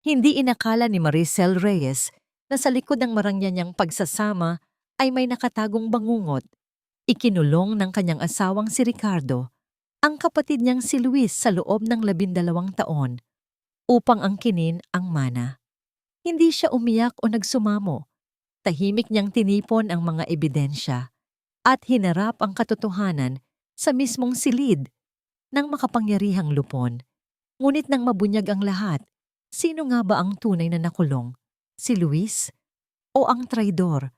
Hindi inakala ni Maricel Reyes na sa likod ng marangyanyang pagsasama ay may nakatagong bangungot. Ikinulong ng kanyang asawang si Ricardo ang kapatid niyang si Luis sa loob ng 12 taon upang angkinin ang mana. Hindi siya umiyak o nagsumamo. Tahimik niyang tinipon ang mga ebidensya at hinarap ang katotohanan sa mismong silid ng makapangyarihang lupon. Ngunit nang mabunyag ang lahat, sino nga ba ang tunay na nakulong? Si Luis o ang traidor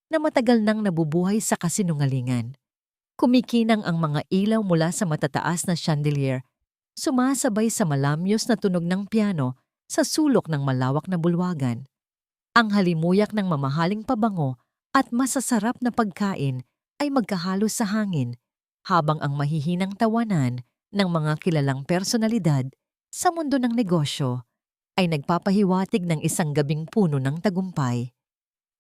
na matagal nang nabubuhay sa kasinungalingan? Kumikinang ang mga ilaw mula sa matataas na chandelier, sumasabay sa malamyos na tunog ng piano sa sulok ng malawak na bulwagan. Ang halimuyak ng mamahaling pabango at masasarap na pagkain ay magkahalo sa hangin, habang ang mahihinang tawanan ng mga kilalang personalidad sa mundo ng negosyo ay nagpapahiwatig ng isang gabing puno ng tagumpay.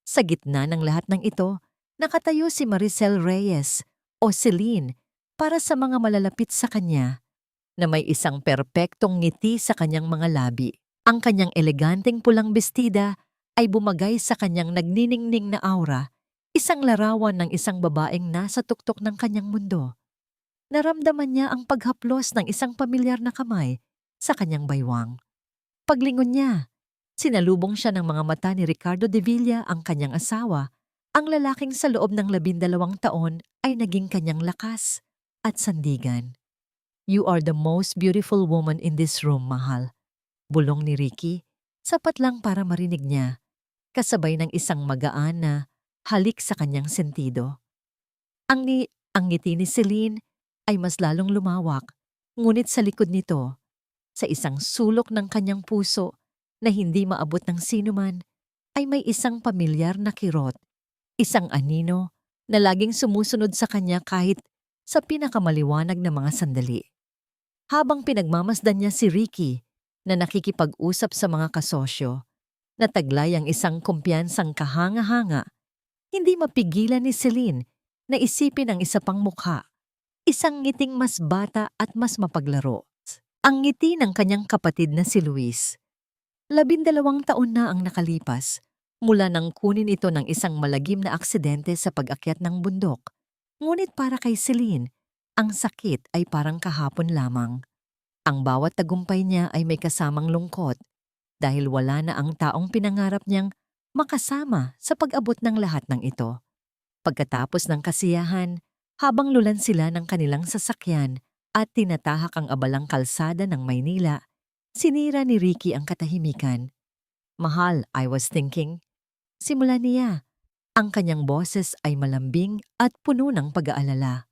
Sa gitna ng lahat ng ito, nakatayo si Maricel Reyes o Celine para sa mga malalapit sa kanya, na may isang perpektong ngiti sa kanyang mga labi. Ang kanyang eleganteng pulang bestida ay bumagay sa kanyang nagniningning na aura, isang larawan ng isang babaeng nasa tuktok ng kanyang mundo. Naramdaman niya ang paghaplos ng isang pamilyar na kamay sa kanyang baywang. Paglingon niya, sinalubong siya ng mga mata ni Ricardo de Villa, ang kanyang asawa, ang lalaking sa loob ng 12 taon ay naging kanyang lakas at sandigan. "You are the most beautiful woman in this room, mahal," bulong ni Ricky, sapat lang para marinig niya, kasabay ng isang magaan na halik sa kanyang sentido. Ang ngiti ni Celine ay mas lalong lumawak, ngunit sa likod nito, sa isang sulok ng kanyang puso na hindi maabot ng sinuman, ay may isang pamilyar na kirot, isang anino na laging sumusunod sa kanya kahit sa pinakamaliwanag na mga sandali. Habang pinagmamasdan niya si Ricky na nakikipag-usap sa mga kasosyo, nataglay ang isang kumpiyansang kahanga-hanga, hindi mapigilan ni Celine na isipin ang isa pang mukha, isang ngiting mas bata at mas mapaglaro. Ang ngiti ng kanyang kapatid na si Luis. 12 taon na ang nakalipas mula nang kunin ito ng isang malagim na aksidente sa pag-akyat ng bundok. Ngunit para kay Celine, ang sakit ay parang kahapon lamang. Ang bawat tagumpay niya ay may kasamang lungkot dahil wala na ang taong pinangarap niyang makasama sa pag-abot ng lahat ng ito. Pagkatapos ng kasiyahan, habang lulan sila ng kanilang sasakyan at tinatahak ang abalang kalsada ng Maynila, sinira ni Ricky ang katahimikan. "Mahal, I was thinking." Simula niya, ang kanyang boses ay malambing at puno ng pag-aalala.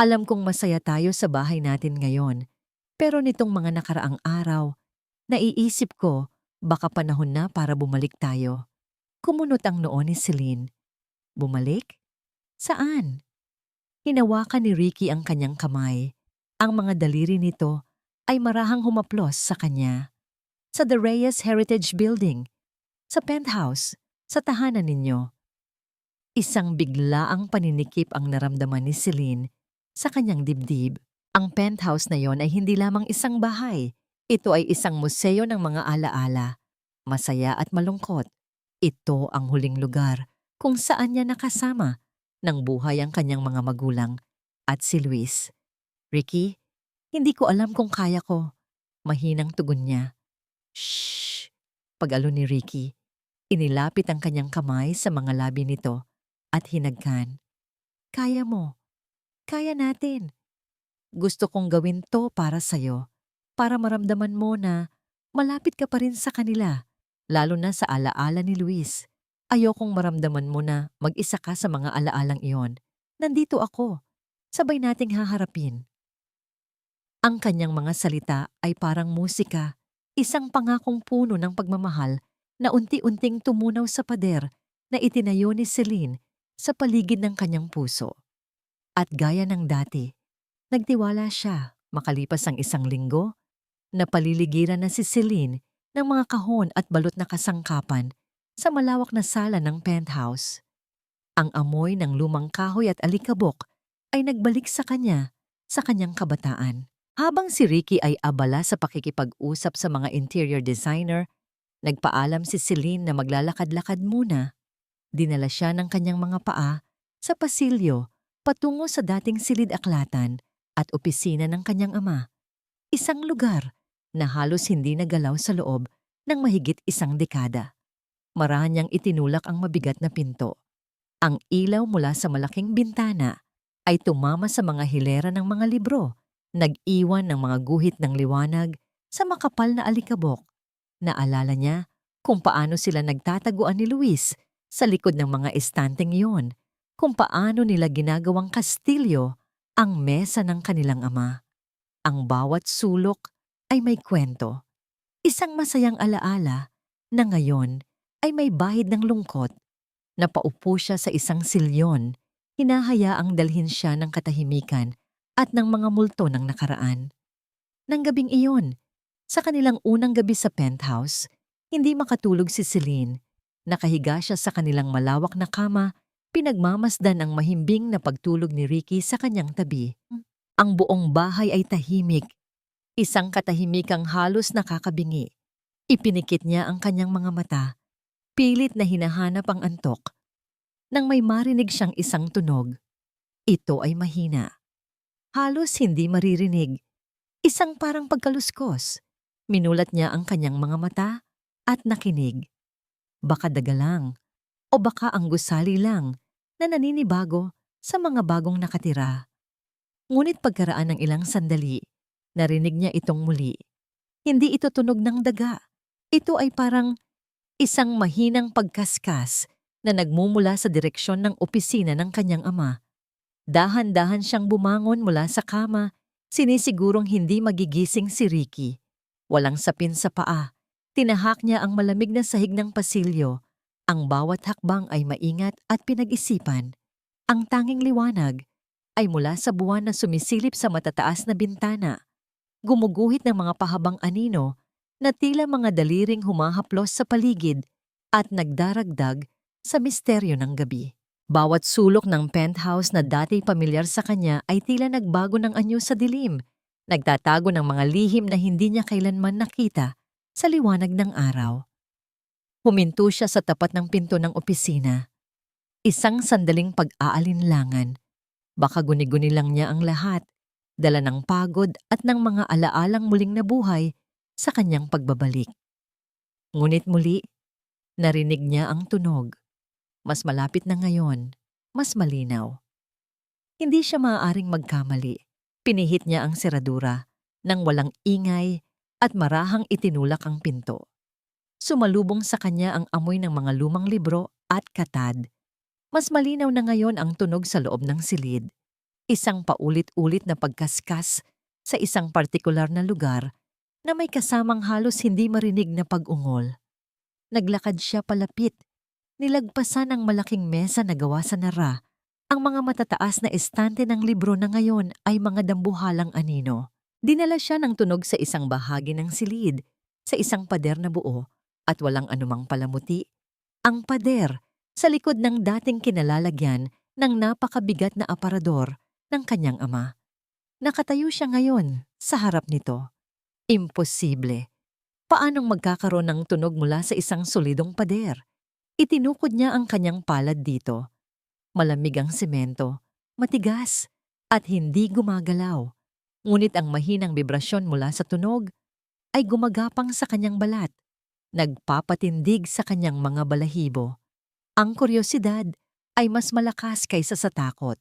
"Alam kong masaya tayo sa bahay natin ngayon, pero nitong mga nakaraang araw, naiisip ko baka panahon na para bumalik tayo." Kumunot ang noo ni Celine. "Bumalik? Saan?" Hinawakan ni Ricky ang kanyang kamay. Ang mga daliri nito ay marahang humaplos sa kanya. "Sa The Reyes Heritage Building, sa penthouse, sa tahanan ninyo." Isang biglaang paninikip ang naramdaman ni Celine sa kanyang dibdib. Ang penthouse na yon ay hindi lamang isang bahay. Ito ay isang museo ng mga alaala, masaya at malungkot. Ito ang huling lugar kung saan niya nakasama ng buhay ang kanyang mga magulang at si Luis. "Ricky, hindi ko alam kung kaya ko." Mahinang tugon niya. "Shh!" Pag-alon ni Ricky. Inilapit ang kanyang kamay sa mga labi nito at hinagkan. "Kaya mo. Kaya natin. Gusto kong gawin to para sa'yo, para maramdaman mo na malapit ka pa rin sa kanila, lalo na sa alaala ni Luis. Ayokong maramdaman mo na mag-isa ka sa mga alaalang iyon. Nandito ako. Sabay nating haharapin." Ang kanyang mga salita ay parang musika, isang pangakong puno ng pagmamahal na unti-unting tumunaw sa pader na itinayo ni Celine sa paligid ng kanyang puso. At gaya ng dati, nagtiwala siya. Makalipas ang isang linggo, napaliligiran na si Celine ng mga kahon at balot na kasangkapan sa malawak na sala ng penthouse. Ang amoy ng lumang kahoy at alikabok ay nagbalik sa kanyang kabataan. Habang si Ricky ay abala sa pakikipag-usap sa mga interior designer Nagpaalam si Celine na maglalakad-lakad muna. Dinala siya ng kanyang mga paa sa pasilyo patungo sa dating silid-aklatan at opisina ng kanyang ama. Isang lugar na halos hindi nagalaw sa loob ng mahigit isang dekada. Marahan niyang itinulak ang mabigat na pinto. Ang ilaw mula sa malaking bintana ay tumama sa mga hilera ng mga libro, nag-iwan ng mga guhit ng liwanag sa makapal na alikabok. Naalala niya kung paano sila nagtataguan ni Luis sa likod ng mga estanteng iyon, kung paano nila ginagawang kastilyo ang mesa ng kanilang ama. Ang bawat sulok ay may kwento, isang masayang alaala na ngayon ay may bahid ng lungkot. Napaupo siya sa isang silyon, hinahayaang dalhin siya ng katahimikan at ng mga multo ng nakaraan. Nang gabing iyon, sa kanilang unang gabi sa penthouse, hindi makatulog si Celine. Nakahiga siya sa kanilang malawak na kama, pinagmamasdan ang mahimbing na pagtulog ni Ricky sa kanyang tabi. Ang buong bahay ay tahimik, isang katahimikang halos nakakabingi. Ipinikit niya ang kanyang mga mata, pilit na hinahanap ang antok. Nang may marinig siyang isang tunog, ito ay mahina. Halos hindi maririnig. Isang parang pagkaluskos. Minulat niya ang kanyang mga mata at nakinig. Baka daga lang o baka ang gusali lang na naninibago sa mga bagong nakatira. Ngunit pagkaraan ng ilang sandali, narinig niya itong muli. Hindi ito tunog ng daga. Ito ay parang isang mahinang pagkaskas na nagmumula sa direksyon ng opisina ng kanyang ama. Dahan-dahan siyang bumangon mula sa kama, sinisigurong hindi magigising si Ricky. Walang sapin sa paa, tinahak niya ang malamig na sahig ng pasilyo. Ang bawat hakbang ay maingat at pinag-isipan. Ang tanging liwanag ay mula sa buwan na sumisilip sa matataas na bintana. Gumuguhit ng mga pahabang anino na tila mga daliring humahaplos sa paligid at nagdaragdag sa misteryo ng gabi. Bawat sulok ng penthouse na dati pamilyar sa kanya ay tila nagbago ng anyo sa dilim, nagtatago ng mga lihim na hindi niya kailanman nakita sa liwanag ng araw. Huminto siya sa tapat ng pinto ng opisina. Isang sandaling pag-aalinlangan. Baka guni-guni lang niya ang lahat, dala ng pagod at ng mga alaalang muling nabuhay sa kanyang pagbabalik. Ngunit muli, narinig niya ang tunog. Mas malapit na ngayon, mas malinaw. Hindi siya maaaring magkamali. Pinihit niya ang seradura nang walang ingay at marahang itinulak ang pinto. Sumalubong sa kanya ang amoy ng mga lumang libro at katad. Mas malinaw na ngayon ang tunog sa loob ng silid. Isang paulit-ulit na pagkaskas sa isang partikular na lugar na may kasamang halos hindi marinig na pag-ungol. Naglakad siya palapit. Nilagpasan ang malaking mesa na gawa sa nara. Ang mga matataas na estante ng libro na ngayon ay mga dambuhalang anino. Dinala siya ng tunog sa isang bahagi ng silid, sa isang pader na buo at walang anumang palamuti. Ang pader sa likod ng dating kinalalagyan ng napakabigat na aparador ng kanyang ama. Nakatayo siya ngayon sa harap nito. Imposible. Paanong magkakaroon ng tunog mula sa isang solidong pader? Itinukod niya ang kanyang palad dito. Malamig ang semento, matigas, at hindi gumagalaw. Ngunit ang mahinang vibrasyon mula sa tunog ay gumagapang sa kanyang balat, nagpapatindig sa kanyang mga balahibo. Ang kuryosidad ay mas malakas kaysa sa takot.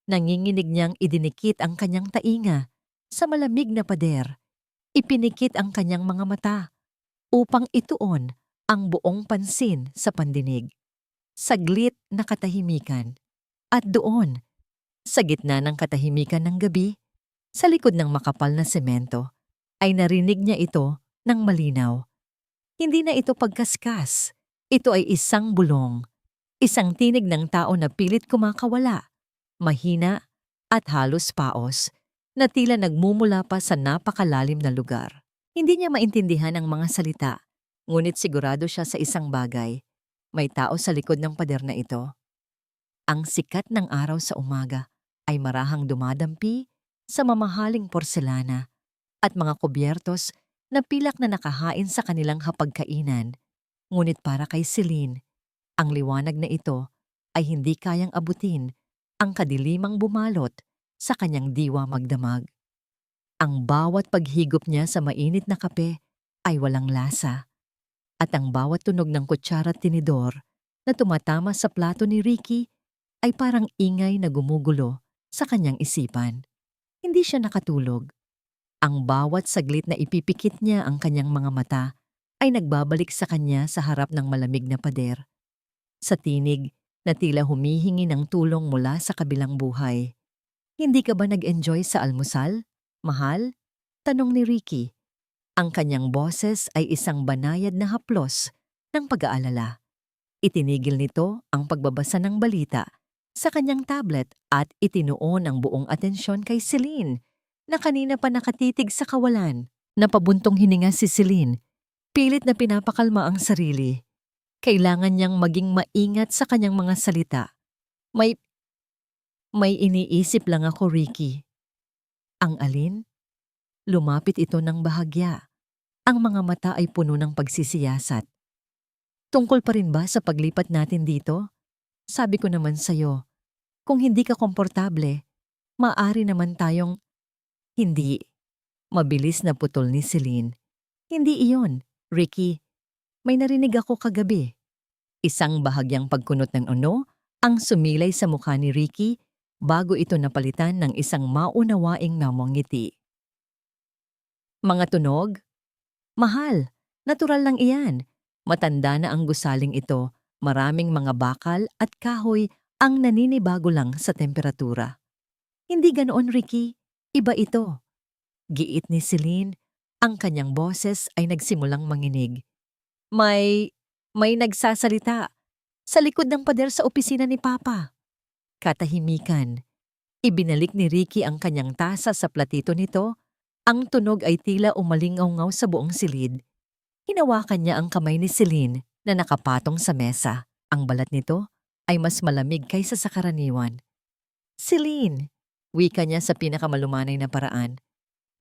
Nanginginig niyang idinikit ang kanyang tainga sa malamig na pader. Ipinikit ang kanyang mga mata upang ituon ang buong pansin sa pandinig. Saglit na katahimikan. At doon, sa gitna ng katahimikan ng gabi, sa likod ng makapal na semento, ay narinig niya ito ng malinaw. Hindi na ito pagkaskas. Ito ay isang bulong. Isang tinig ng tao na pilit kumakawala, mahina at halos paos, na tila nagmumula pa sa napakalalim na lugar. Hindi niya maintindihan ang mga salita, ngunit sigurado siya sa isang bagay. May tao sa likod ng pader na ito. Ang sikat ng araw sa umaga ay marahang dumadampi sa mamahaling porselana at mga kubyertos na pilak na nakahain sa kanilang hapagkainan. Ngunit para kay Celine, ang liwanag na ito ay hindi kayang abutin ang kadilimang bumalot sa kanyang diwa magdamag. Ang bawat paghigop niya sa mainit na kape ay walang lasa, at ang bawat tunog ng kutsara at tinidor na tumatama sa plato ni Ricky ay parang ingay na gumugulo sa kanyang isipan. Hindi siya nakatulog. Ang bawat saglit na ipipikit niya ang kanyang mga mata ay nagbabalik sa kanya sa harap ng malamig na pader. Sa tinig na tila humihingi ng tulong mula sa kabilang buhay. Hindi ka ba nag-enjoy sa almusal, mahal? Tanong ni Ricky. Ang kanyang boses ay isang banayad na haplos ng pag-aalala. Itinigil nito ang pagbabasa ng balita sa kanyang tablet at itinuon ang buong atensyon kay Celine na kanina pa nakatitig sa kawalan. Napabuntong hininga si Celine. Pilit na pinapakalma ang sarili. Kailangan niyang maging maingat sa kanyang mga salita. May iniisip lang ako, Ricky. Ang alin? Lumapit ito ng bahagya. Ang mga mata ay puno ng pagsisiyasat. Tungkol pa rin ba sa paglipat natin dito? Sabi ko naman sa'yo, kung hindi ka komportable, maaari naman tayong... Hindi. Mabilis na putol ni Celine. Hindi iyon, Ricky. May narinig ako kagabi. Isang bahagyang pagkunot ng ano ang sumilay sa mukha ni Ricky bago ito napalitan ng isang maunawaing namangiti. Mga tunog? Mahal, natural lang iyan. Matanda na ang gusaling ito, maraming mga bakal at kahoy ang naninibago lang sa temperatura. Hindi ganoon, Ricky. Iba ito. Giit ni Celine, ang kanyang boses ay nagsimulang manginig. May nagsasalita sa likod ng pader sa opisina ni Papa. Katahimikan. Ibinalik ni Ricky ang kanyang tasa sa platito nito. Ang tunog ay tila umalingaw-ngaw sa buong silid. Hinawakan niya ang kamay ni Celine na nakapatong sa mesa. Ang balat nito ay mas malamig kaysa sa karaniwan. Celine, wika niya sa pinakamalumanay na paraan.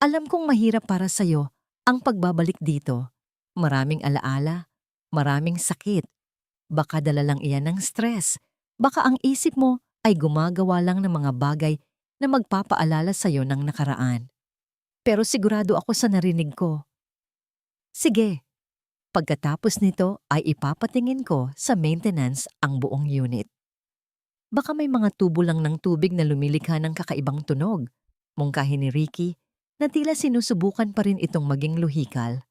Alam kong mahirap para sa'yo ang pagbabalik dito. Maraming alaala, maraming sakit. Baka dala lang iyan ng stress. Baka ang isip mo ay gumagawa lang ng mga bagay na magpapaalala sa'yo ng nakaraan. Pero sigurado ako sa narinig ko. Sige, pagkatapos nito ay ipapatingin ko sa maintenance ang buong unit. Baka may mga tubo lang ng tubig na lumilikha ng kakaibang tunog. Mungkahi ni Ricky na tila sinusubukan pa rin itong maging lohikal.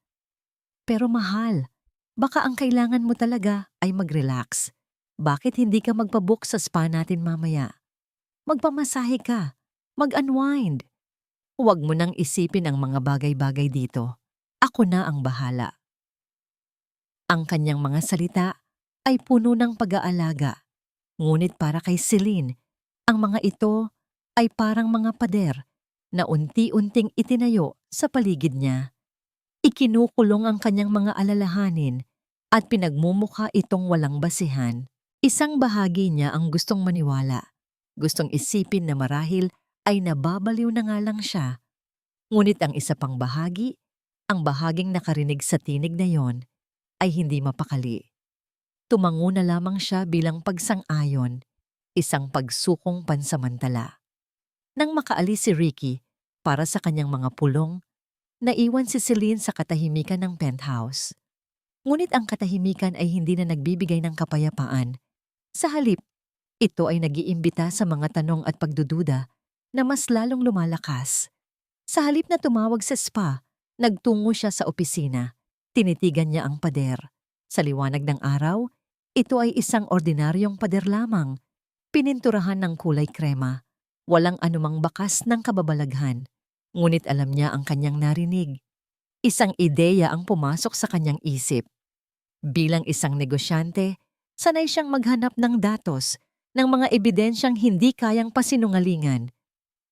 Pero mahal, baka ang kailangan mo talaga ay mag-relax. Bakit hindi ka magpabook sa spa natin mamaya? Magpamasahe ka, mag-unwind. Huwag mo nang isipin ang mga bagay-bagay dito. Ako na ang bahala. Ang kanyang mga salita ay puno ng pag-aalaga. Ngunit para kay Celine, ang mga ito ay parang mga pader na unti-unting itinayo sa paligid niya. Ikinukulong ang kanyang mga alalahanin at pinagmumukha itong walang basihan. Isang bahagi niya ang gustong maniwala. Gustong isipin na marahil ay nababaliw na nga lang siya. Ngunit ang isa pang bahagi, ang bahaging nakarinig sa tinig na yon, ay hindi mapakali. Tumango na lamang siya bilang pagsang-ayon, isang pagsukong pansamantala. Nang makaalis si Ricky para sa kanyang mga pulong, naiwan si Celine sa katahimikan ng penthouse. Ngunit ang katahimikan ay hindi na nagbibigay ng kapayapaan. Sa halip, ito ay nag-iimbita sa mga tanong at pagdududa na mas lalong lumalakas. Sa halip na tumawag sa spa, nagtungo siya sa opisina. Tinitigan niya ang pader. Sa liwanag ng araw, ito ay isang ordinaryong pader lamang. Pininturahan ng kulay krema. Walang anumang bakas ng kababalaghan. Ngunit alam niya ang kanyang narinig. Isang ideya ang pumasok sa kanyang isip. Bilang isang negosyante, sanay siyang maghanap ng datos, ng mga ebidensyang hindi kayang pasinungalingan.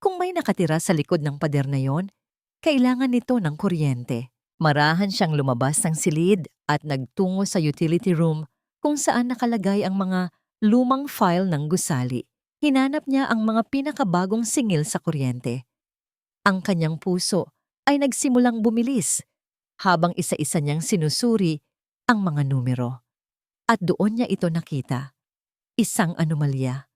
Kung may nakatira sa likod ng pader na yon, kailangan nito ng kuryente. Marahan siyang lumabas ng silid at nagtungo sa utility room kung saan nakalagay ang mga lumang file ng gusali. Hinanap niya ang mga pinakabagong singil sa kuryente. Ang kanyang puso ay nagsimulang bumilis habang isa-isa niyang sinusuri ang mga numero. At doon niya ito nakita. Isang anomalya.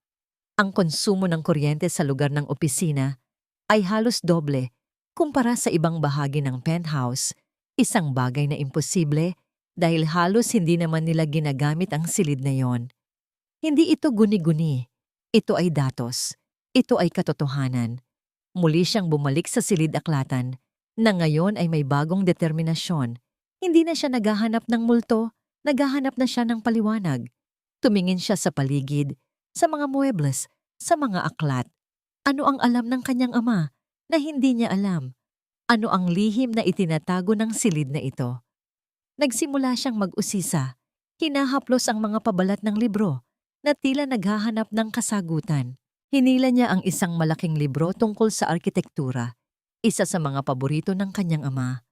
Ang konsumo ng kuryente sa lugar ng opisina ay halos doble kumpara sa ibang bahagi ng penthouse, isang bagay na imposible dahil halos hindi naman nila ginagamit ang silid na yon. Hindi ito guni-guni. Ito ay datos. Ito ay katotohanan. Muli siyang bumalik sa silid-aklatan na ngayon ay may bagong determinasyon. Hindi na siya naghahanap ng multo, naghahanap na siya ng paliwanag. Tumingin siya sa paligid, sa mga muebles, sa mga aklat. Ano ang alam ng kanyang ama na hindi niya alam? Ano ang lihim na itinatago ng silid na ito? Nagsimula siyang mag-usisa. Hinahaplos ang mga pabalat ng libro na tila naghahanap ng kasagutan. Hinila niya ang isang malaking libro tungkol sa arkitektura, isa sa mga paborito ng kanyang ama.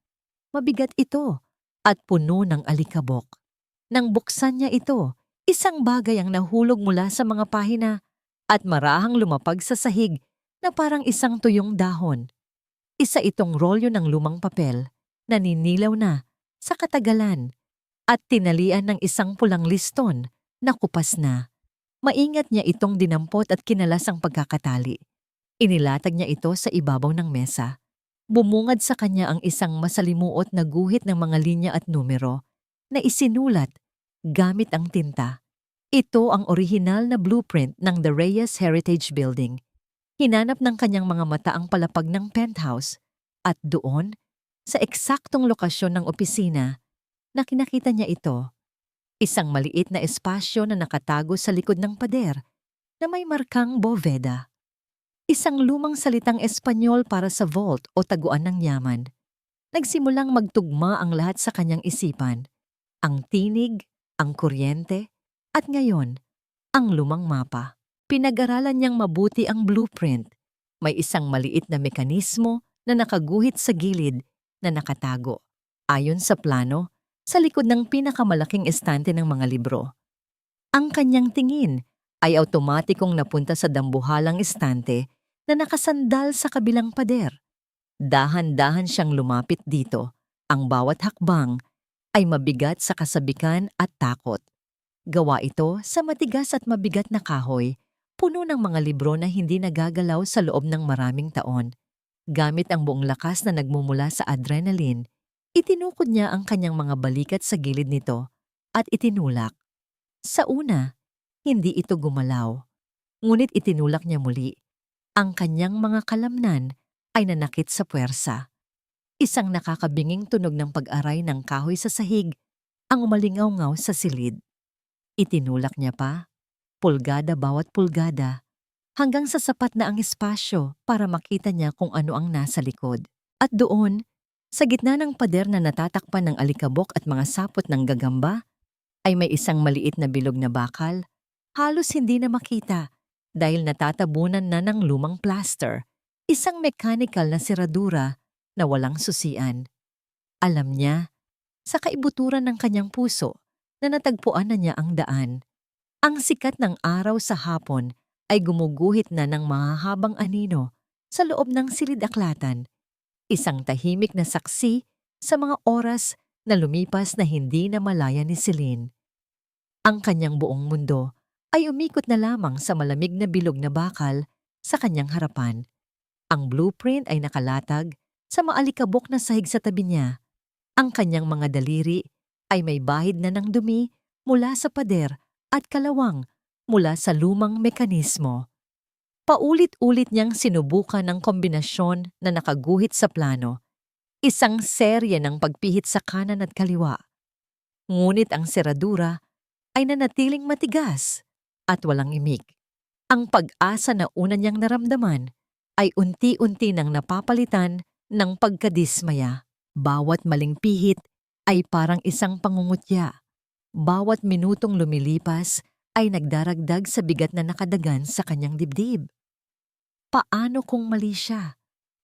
Mabigat ito at puno ng alikabok. Nang buksan niya ito, isang bagay ang nahulog mula sa mga pahina at marahang lumapag sa sahig na parang isang tuyong dahon. Isa itong rolyo ng lumang papel na ninilaw na sa katagalan at tinalian ng isang pulang liston na kupas na. Maingat niya itong dinampot at kinalas ang pagkakatali. Inilatag niya ito sa ibabaw ng mesa. Bumungad sa kanya ang isang masalimuot na guhit ng mga linya at numero na isinulat gamit ang tinta. Ito ang orihinal na blueprint ng The Reyes Heritage Building. Hinanap ng kanyang mga mata ang palapag ng penthouse at doon, sa eksaktong lokasyon ng opisina, na kinakita niya ito. Isang maliit na espasyo na nakatago sa likod ng pader na may markang Boveda. Isang lumang salitang Espanyol para sa vault o taguan ng yaman. Nagsimulang magtugma ang lahat sa kanyang isipan. Ang tinig, ang kuryente, at ngayon, ang lumang mapa. Pinag-aralan niyang mabuti ang blueprint. May isang maliit na mekanismo na nakaguhit sa gilid na nakatago. Ayon sa plano, sa likod ng pinakamalaking estante ng mga libro. Ang kanyang tingin ay automatikong napunta sa dambuhalang estante na nakasandal sa kabilang pader. Dahan-dahan siyang lumapit dito. Ang bawat hakbang ay mabigat sa kasabikan at takot. Gawa ito sa matigas at mabigat na kahoy, puno ng mga libro na hindi nagagalaw sa loob ng maraming taon. Gamit ang buong lakas na nagmumula sa adrenaline, itinukod niya ang kanyang mga balikat sa gilid nito at itinulak. Sa una, hindi ito gumalaw. Ngunit itinulak niya muli. Ang kanyang mga kalamnan ay nanakit sa puwersa. Isang nakakabinging tunog ng pag-aray ng kahoy sa sahig ang umalingaw-ngaw sa silid. Itinulak niya pa, pulgada bawat pulgada, hanggang sa sapat na ang espasyo para makita niya kung ano ang nasa likod. At doon, sa gitna ng pader na natatakpan ng alikabok at mga sapot ng gagamba, ay may isang maliit na bilog na bakal, halos hindi na makita dahil natatabunan na ng lumang plaster, isang mechanical na siradura na walang susian. Alam niya, sa kaibuturan ng kanyang puso, na natagpuan na niya ang daan. Ang sikat ng araw sa hapon ay gumuguhit na ng mahahabang anino sa loob ng silid-aklatan, isang tahimik na saksi sa mga oras na lumipas na hindi na malaya ni Celine. Ang kanyang buong mundo ay umikot na lamang sa malamig na bilog na bakal sa kanyang harapan. Ang blueprint ay nakalatag sa maalikabok na sahig sa tabi niya. Ang kanyang mga daliri ay may bahid na ng dumi mula sa pader at kalawang mula sa lumang mekanismo. Paulit-ulit niyang sinubukan ang kombinasyon na nakaguhit sa plano, isang serye ng pagpihit sa kanan at kaliwa. Ngunit ang seradura ay nanatiling matigas at walang imik. Ang pag-asa na una niyang naramdaman ay unti-unti nang napapalitan ng pagkadismaya. Bawat maling pihit ay parang isang pangungutya. Bawat minutong lumilipas ay nagdaragdag sa bigat na nakadagan sa kanyang dibdib. Paano kung mali siya?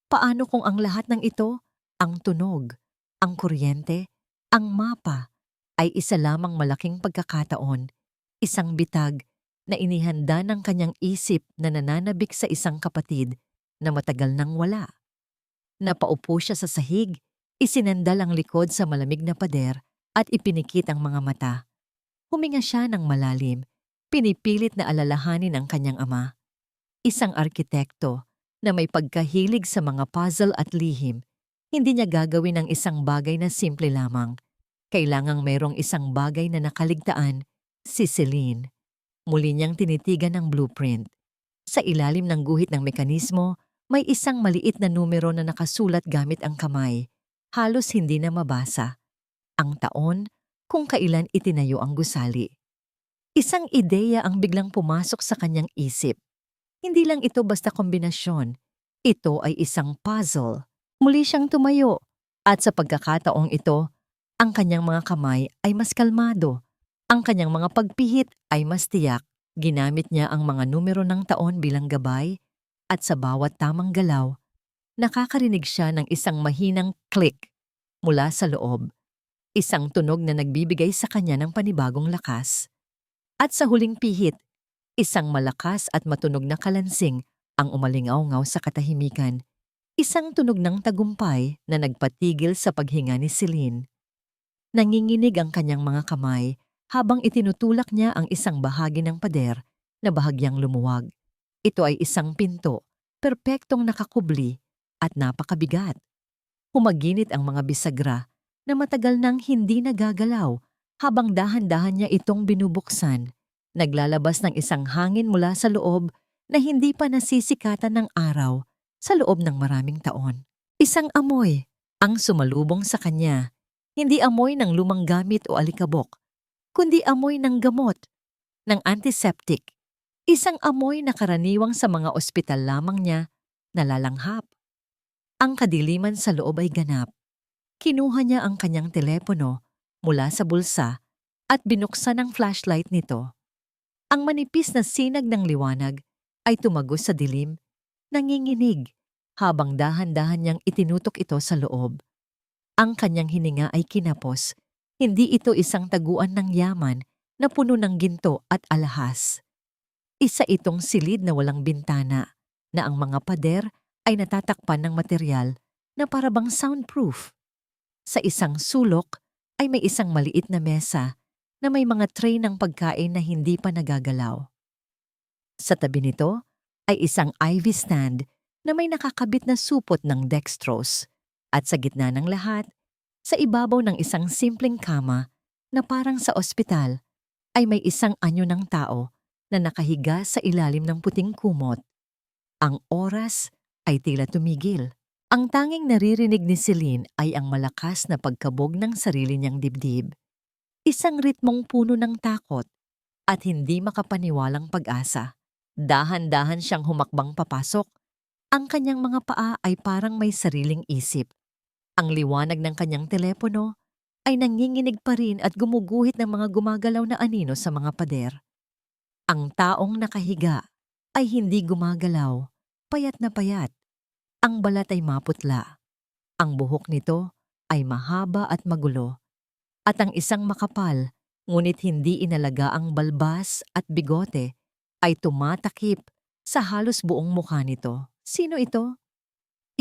Paano kung ang lahat ng ito, ang tunog, ang kuryente, ang mapa, ay isa lamang malaking pagkakataon, isang bitag na inihanda ng kanyang isip na nananabik sa isang kapatid na matagal nang wala. Napaupo siya sa sahig, isinandal ang likod sa malamig na pader at ipinikit ang mga mata. Huminga siya ng malalim, pinipilit na alalahanin ang kanyang ama. Isang arkitekto na may pagkahilig sa mga puzzle at lihim, hindi niya gagawin ang isang bagay na simple lamang. Kailangang mayroong isang bagay na nakaligtaan, si Celine. Muli niyang tinitigan ang blueprint. Sa ilalim ng guhit ng mekanismo, may isang maliit na numero na nakasulat gamit ang kamay. Halos hindi na mabasa. Ang taon kung kailan itinayo ang gusali. Isang ideya ang biglang pumasok sa kanyang isip. Hindi lang ito basta kombinasyon. Ito ay isang puzzle. Muli siyang tumayo. At sa pagkakataong ito, ang kanyang mga kamay ay mas kalmado. Ang kanyang mga pagpihit ay mas tiyak. Ginamit niya ang mga numero ng taon bilang gabay at sa bawat tamang galaw, nakakarinig siya ng isang mahinang click mula sa loob. Isang tunog na nagbibigay sa kanya ng panibagong lakas. At sa huling pihit, isang malakas at matunog na kalansing ang umalingaw-ngaw sa katahimikan. Isang tunog ng tagumpay na nagpatigil sa paghinga ni Celine. Nanginginig ang kanyang mga kamay habang itinutulak niya ang isang bahagi ng pader na bahagyang lumuwag. Ito ay isang pinto, perpektong nakakubli at napakabigat. Humaginit ang mga bisagra na matagal nang hindi nagagalaw habang dahan-dahan niya itong binubuksan. Naglalabas ng isang hangin mula sa loob na hindi pa nasisikatan ng araw sa loob ng maraming taon. Isang amoy ang sumalubong sa kanya. Hindi amoy ng lumang gamit o alikabok, kundi amoy ng gamot, ng antiseptic. Isang amoy na karaniwang sa mga ospital lamang niya nalalanghap. Ang kadiliman sa loob ay ganap. Kinuha niya ang kanyang telepono mula sa bulsa at binuksan ang flashlight nito. Ang manipis na sinag ng liwanag ay tumagos sa dilim, nanginginig, habang dahan-dahan niyang itinutok ito sa loob. Ang kanyang hininga ay kinapos. Hindi ito isang taguan ng yaman na puno ng ginto at alahas. Isa itong silid na walang bintana, na ang mga pader ay natatakpan ng material na parabang soundproof. Sa isang sulok ay may isang maliit na mesa na may mga tray ng pagkain na hindi pa nagagalaw. Sa tabi nito ay isang IV stand na may nakakabit na supot ng dextrose at sa gitna ng lahat, sa ibabaw ng isang simpleng kama na parang sa ospital, ay may isang anyo ng tao na nakahiga sa ilalim ng puting kumot. Ang oras ay tila tumigil. Ang tanging naririnig ni Celine ay ang malakas na pagkabog ng sarili niyang dibdib. Isang ritmong puno ng takot at hindi makapaniwalang pag-asa. Dahan-dahan siyang humakbang papasok. Ang kanyang mga paa ay parang may sariling isip. Ang liwanag ng kanyang telepono ay nanginginig pa rin at gumuguhit ng mga gumagalaw na anino sa mga pader. Ang taong nakahiga ay hindi gumagalaw, payat na payat. Ang balat ay maputla. Ang buhok nito ay mahaba at magulo. At ang isang makapal, ngunit hindi inalaga ang balbas at bigote, ay tumatakip sa halos buong mukha nito. Sino ito?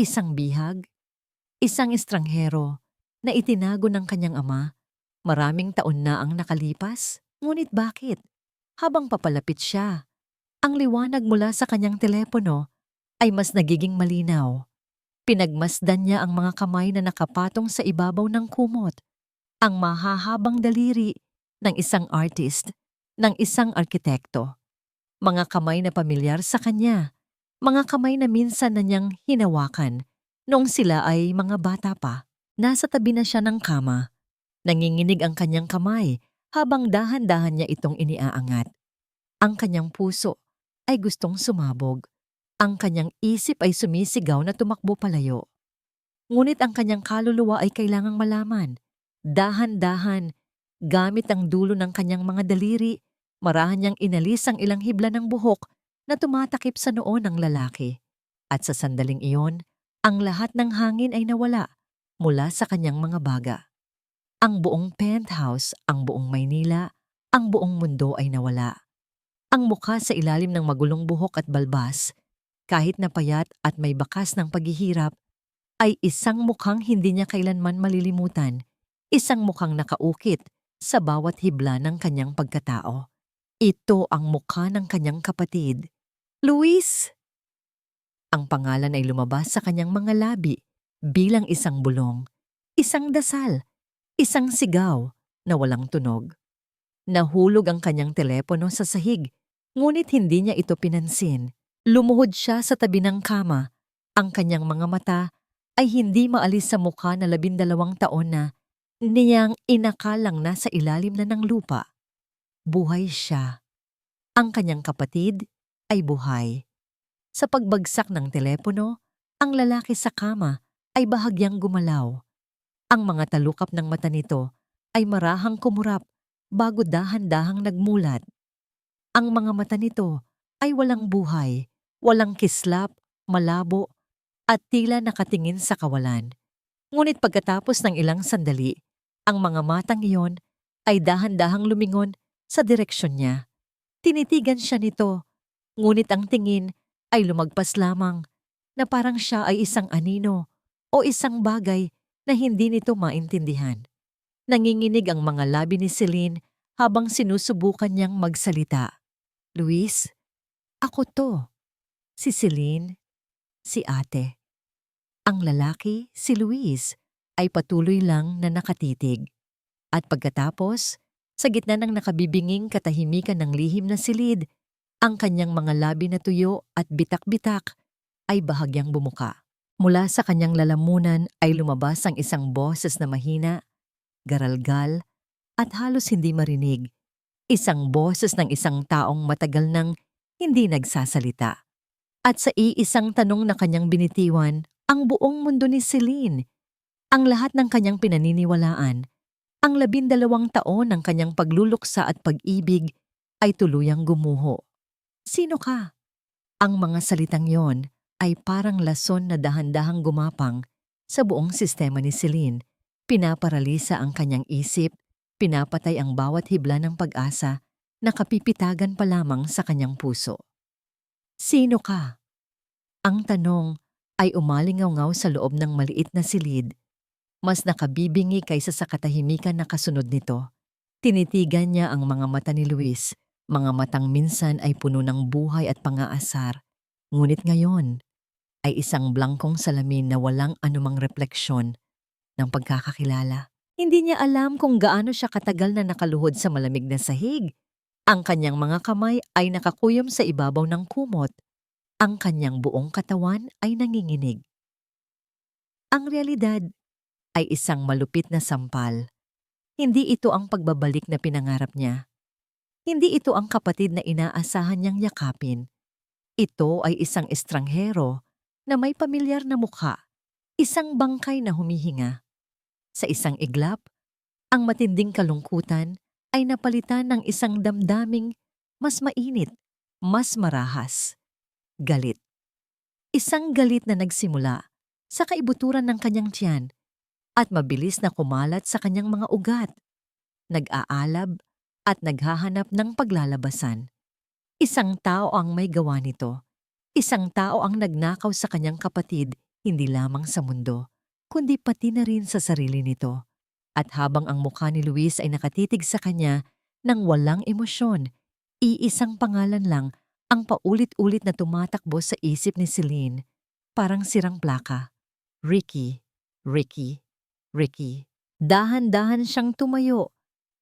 Isang bihag? Isang estranghero na itinago ng kanyang ama? Maraming taon na ang nakalipas? Ngunit bakit? Habang papalapit siya, ang liwanag mula sa kanyang telepono ay mas nagiging malinaw. Pinagmasdan niya ang mga kamay na nakapatong sa ibabaw ng kumot. Ang mahahabang daliri ng isang artist, ng isang arkitekto. Mga kamay na pamilyar sa kanya, mga kamay na minsan na niyang hinawakan noong sila ay mga bata pa. Nasa tabi na siya ng kama. Nanginginig ang kanyang kamay habang dahan-dahan niya itong iniaangat. Ang kanyang puso ay gustong sumabog. Ang kanyang isip ay sumisigaw na tumakbo palayo. Ngunit ang kanyang kaluluwa ay kailangang malaman. Dahan-dahan, gamit ang dulo ng kanyang mga daliri, marahan niyang inalis ang ilang hibla ng buhok na tumatakip sa noo ng lalaki. At sa sandaling iyon, ang lahat ng hangin ay nawala mula sa kanyang mga baga. Ang buong penthouse, ang buong Maynila, ang buong mundo ay nawala. Ang mukha sa ilalim ng magulong buhok at balbas, kahit na payat at may bakas ng paghihirap, ay isang mukhang hindi niya kailanman malilimutan. isang mukhang nakaukit sa bawat hibla ng kanyang pagkatao. Ito ang mukha ng kanyang kapatid. Luis! Ang pangalan ay lumabas sa kanyang mga labi bilang isang bulong, isang dasal, isang sigaw na walang tunog. Nahulog ang kanyang telepono sa sahig, ngunit hindi niya ito pinansin. Lumuhod siya sa tabi ng kama. Ang kanyang mga mata ay hindi maalis sa mukha na 12 taon na niyang inakalang nasa ilalim na ng lupa. Buhay siya. Ang kanyang kapatid ay buhay. Sa pagbagsak ng telepono, ang lalaki sa kama ay bahagyang gumalaw. Ang mga talukap ng mata nito ay marahang kumurap bago dahan-dahang nagmulat. Ang mga mata nito ay walang buhay, walang kislap, malabo, at tila nakatingin sa kawalan. Ngunit pagkatapos ng ilang sandali, ang mga matang iyon ay dahan-dahang lumingon sa direksyon niya. Tinitigan siya nito, ngunit ang tingin ay lumagpas lamang na parang siya ay isang anino o isang bagay na hindi nito maintindihan. Nanginginig ang mga labi ni Celine habang sinusubukan niyang magsalita. Luis, ako to. Si Celine, si ate. Ang lalaki, si Luis, ay patuloy lang na nakatitig. At pagkatapos, sa gitna ng nakabibinging katahimikan ng lihim na silid, ang kanyang mga labi na tuyo at bitak-bitak ay bahagyang bumuka. Mula sa kanyang lalamunan ay lumabas ang isang boses na mahina, garalgal, at halos hindi marinig. Isang boses ng isang taong matagal nang hindi nagsasalita. At sa iisang tanong na kanyang binitiwan, ang buong mundo ni Celine, ang lahat ng kanyang pinaniniwalaan, ang 12 taon ng kanyang pagluluksa at pag-ibig ay tuluyang gumuho. Sino ka? Ang mga salitang yon ay parang lason na dahan-dahang gumapang sa buong sistema ni Celine. Pinaparalisa ang kanyang isip, pinapatay ang bawat hibla ng pag-asa na kapipitagan pa lamang sa kanyang puso. Sino ka? Ang tanong ay umalingaw-ngaw sa loob ng maliit na silid. Mas nakabibingi kaysa sa katahimikan na kasunod nito. Tinitigan niya ang mga mata ni Luis, mga matang minsan ay puno ng buhay at pang-aasar. Ngunit ngayon ay isang blangkong salamin na walang anumang refleksyon ng pagkakakilala. Hindi niya alam kung gaano siya katagal na nakaluhod sa malamig na sahig. Ang kanyang mga kamay ay nakakuyom sa ibabaw ng kumot. Ang kanyang buong katawan ay nanginginig. Ang realidad ay isang malupit na sampal. Hindi ito ang pagbabalik na pinangarap niya. Hindi ito ang kapatid na inaasahan niyang yakapin. Ito ay isang estranghero na may pamilyar na mukha, isang bangkay na humihinga. Sa isang iglap, ang matinding kalungkutan ay napalitan ng isang damdaming mas mainit, mas marahas. Galit. Isang galit na nagsimula sa kaibuturan ng kanyang tiyan at mabilis na kumalat sa kanyang mga ugat. Nag-aalab at naghahanap ng paglalabasan. Isang tao ang may gawa nito. Isang tao ang nagnakaw sa kanyang kapatid, hindi lamang sa mundo, kundi pati na rin sa sarili nito. At habang ang mukha ni Luis ay nakatitig sa kanya nang walang emosyon, iisang pangalan lang ang paulit-ulit na tumatakbo sa isip ni Celine, parang sirang plaka. Ricky, Ricky, Ricky. Dahan-dahan siyang tumayo.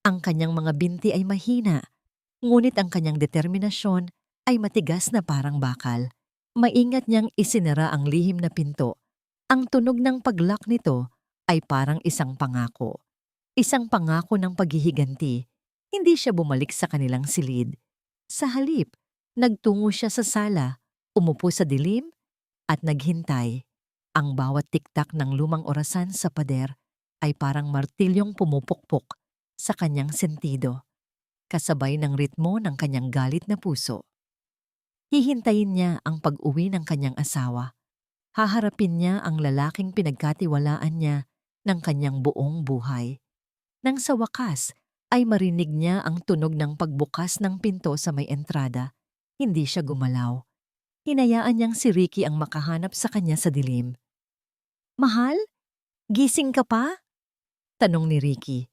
Ang kanyang mga binti ay mahina, ngunit ang kanyang determinasyon ay matigas na parang bakal. Maingat niyang isinara ang lihim na pinto. Ang tunog ng pag-lock nito ay parang isang pangako. Isang pangako ng paghihiganti. Hindi siya bumalik sa kanilang silid. Sa halip, nagtungo siya sa sala, umupo sa dilim, at naghintay. Ang bawat tiktak ng lumang orasan sa pader ay parang martilyong pumupukpok sa kanyang sentido, kasabay ng ritmo ng kanyang galit na puso. Hihintayin niya ang pag-uwi ng kanyang asawa. Haharapin niya ang lalaking pinagkatiwalaan niya ng kanyang buong buhay. Nang sa wakas ay marinig niya ang tunog ng pagbukas ng pinto sa may entrada. Hindi siya gumalaw. Hinayaan niyang si Ricky ang makahanap sa kanya sa dilim. Mahal? Gising ka pa? Tanong ni Ricky.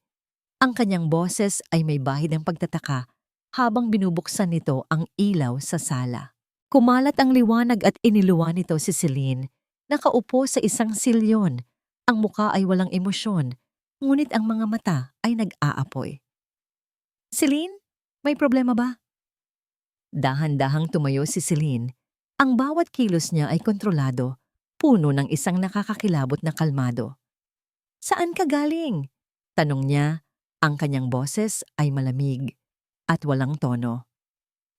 Ang kanyang boses ay may bahid ng pagtataka habang binubuksan nito ang ilaw sa sala. Kumalat ang liwanag at iniluwa nito si Celine. Nakaupo sa isang silyon. Ang muka ay walang emosyon, ngunit ang mga mata ay nag-aapoy. Celine, may problema ba? Dahan-dahang tumayo si Celine. Ang bawat kilos niya ay kontrolado, puno ng isang nakakakilabot na kalmado. Saan ka galing? Tanong niya. Ang kanyang boses ay malamig at walang tono.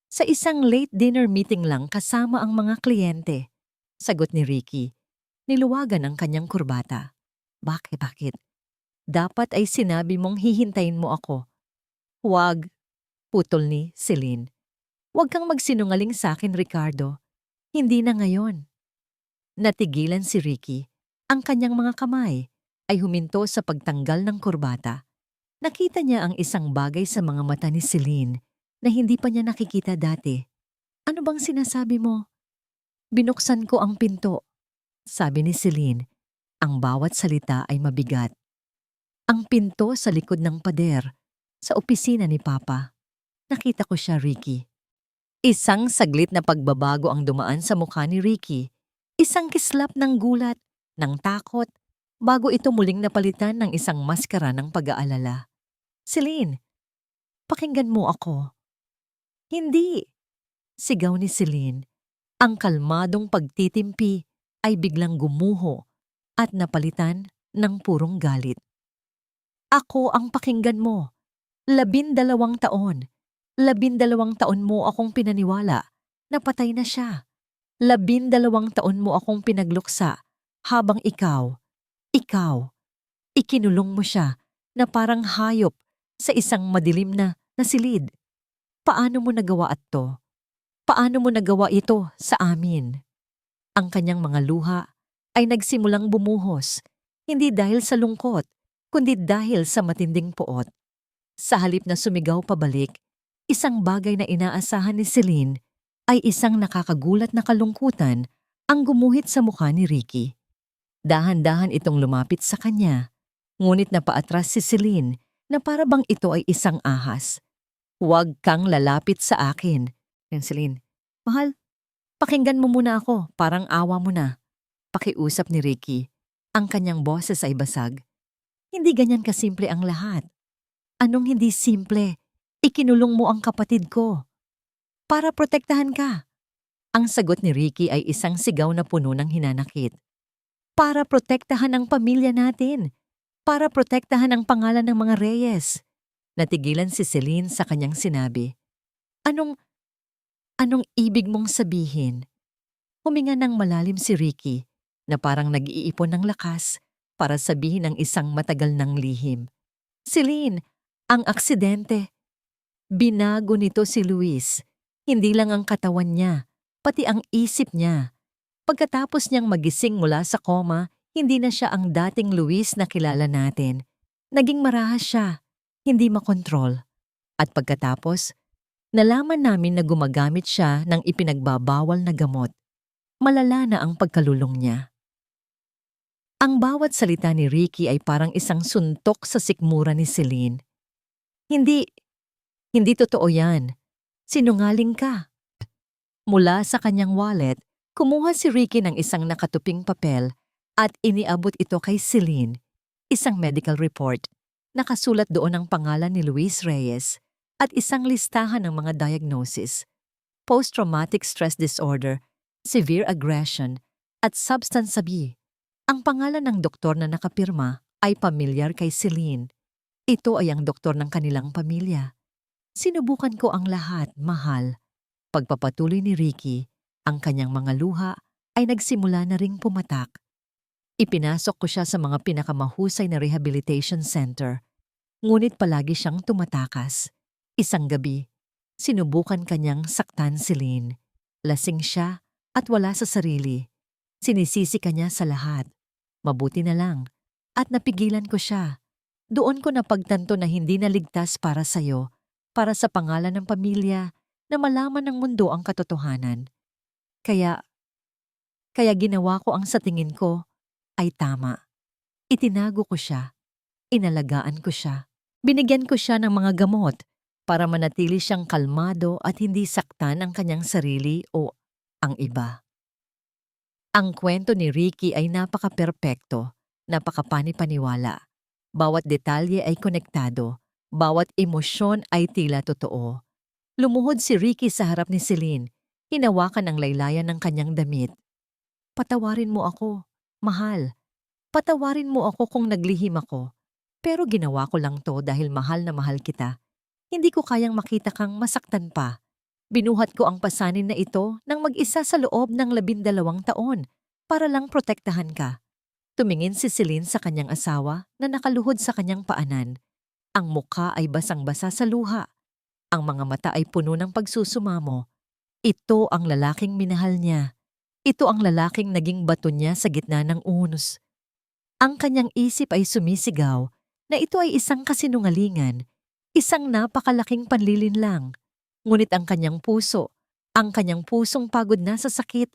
Sa isang late dinner meeting lang kasama ang mga kliyente. Sagot ni Ricky. Niluwagan ang kanyang kurbata. Bakit? Dapat ay sinabi mong hihintayin mo ako. Huwag, putol ni Celine. Huwag kang magsinungaling sa akin, Ricardo. Hindi na ngayon. Natigilan si Ricky. Ang kanyang mga kamay ay huminto sa pagtanggal ng kurbata. Nakita niya ang isang bagay sa mga mata ni Celine na hindi pa niya nakikita dati. Ano bang sinasabi mo? Binuksan ko ang pinto. Sabi ni Celine, ang bawat salita ay mabigat. Ang pinto sa likod ng pader, sa opisina ni Papa. Nakita ko siya, Ricky. Isang saglit na pagbabago ang dumaan sa mukha ni Ricky. Isang kislap ng gulat, ng takot, bago ito muling napalitan ng isang maskara ng pag-aalala. Celine, pakinggan mo ako. Hindi, sigaw ni Celine. Ang kalmadong pagtitimpi ay biglang gumuho at napalitan ng purong galit. Ako ang pakinggan mo. 12 taon. 12 taon mo akong pinaniwala na patay na siya. 12 taon mo akong pinagluksa habang ikaw, ikinulong mo siya na parang hayop sa isang madilim na silid. Paano mo nagawa ito? Paano mo nagawa ito sa amin? Ang kanyang mga luha ay nagsimulang bumuhos, hindi dahil sa lungkot, kundi dahil sa matinding poot. Sa halip na sumigaw pabalik, isang bagay na inaasahan ni Celine ay isang nakakagulat na kalungkutan ang gumuhit sa mukha ni Ricky. Dahan-dahan itong lumapit sa kanya, ngunit napaatras si Celine na para bang ito ay isang ahas. Huwag kang lalapit sa akin. Celine, mahal, pakinggan mo muna ako, parang awa mo na. Pakiusap ni Ricky. Ang kanyang boses ay basag. Hindi ganyan kasimple ang lahat. Anong hindi simple? Ikinulong mo ang kapatid ko. Para protektahan ka. Ang sagot ni Ricky ay isang sigaw na puno ng hinanakit. Para protektahan ang pamilya natin. Para protektahan ang pangalan ng mga Reyes. Natigilan si Celine sa kanyang sinabi. Anong ibig mong sabihin? Huminga ng malalim si Ricky na parang nag-iipon ng lakas para sabihin ang isang matagal ng lihim. Celine, ang aksidente. Binago nito si Luis. Hindi lang ang katawan niya, pati ang isip niya. Pagkatapos niyang magising mula sa koma, hindi na siya ang dating Luis na kilala natin. Naging marahas siya, hindi makontrol. At pagkatapos, nalaman namin na gumagamit siya ng ipinagbabawal na gamot. Malala na ang pagkalulong niya. Ang bawat salita ni Ricky ay parang isang suntok sa sikmura ni Celine. Hindi totoo yan. Sinungaling ka. Mula sa kanyang wallet, kumuha si Ricky ng isang nakatuping papel at iniabot ito kay Celine, isang medical report. Nakasulat doon ang pangalan ni Luis Reyes at isang listahan ng mga diagnosis: post-traumatic stress disorder, severe aggression, at substance abuse. Ang pangalan ng doktor na nakapirma ay pamilyar kay Celine. Ito ay ang doktor ng kanilang pamilya. Sinubukan ko ang lahat, mahal. Pagpapatuloy ni Ricky, ang kanyang mga luha ay nagsimula na ring pumatak. Ipinasok ko siya sa mga pinakamahusay na rehabilitation center. Ngunit palagi siyang tumatakas. Isang gabi, sinubukan kanyang saktan si Celine. Lasing siya at wala sa sarili. Sinisisi kanya sa lahat. Mabuti na lang. At napigilan ko siya. Doon ko napagtanto na hindi naligtas para sa'yo, para sa pangalan ng pamilya, na malaman ng mundo ang katotohanan. Kaya ginawa ko ang sa tingin ko ay tama. Itinago ko siya. Inalagaan ko siya. Binigyan ko siya ng mga gamot para manatili siyang kalmado at hindi saktan ang kanyang sarili o ang iba. Ang kwento ni Ricky ay napaka-perpekto, napaka-pani-paniwala. Bawat detalye ay konektado, bawat emosyon ay tila totoo. Lumuhod si Ricky sa harap ni Celine, hinawakan ang laylayan ng kanyang damit. Patawarin mo ako, mahal. Patawarin mo ako kung naglihim ako. Pero ginawa ko lang to dahil mahal na mahal kita. Hindi ko kayang makita kang masaktan pa. Binuhat ko ang pasanin na ito nang mag-isa sa loob ng 12 taon para lang protektahan ka. Tumingin si Celine sa kanyang asawa na nakaluhod sa kanyang paanan. Ang mukha ay basang-basa sa luha. Ang mga mata ay puno ng pagsusumamo. Ito ang lalaking minahal niya. Ito ang lalaking naging bato niya sa gitna ng unos. Ang kanyang isip ay sumisigaw na ito ay isang kasinungalingan, isang napakalaking panlilinlang. Ngunit ang kanyang pusong pagod na sa sakit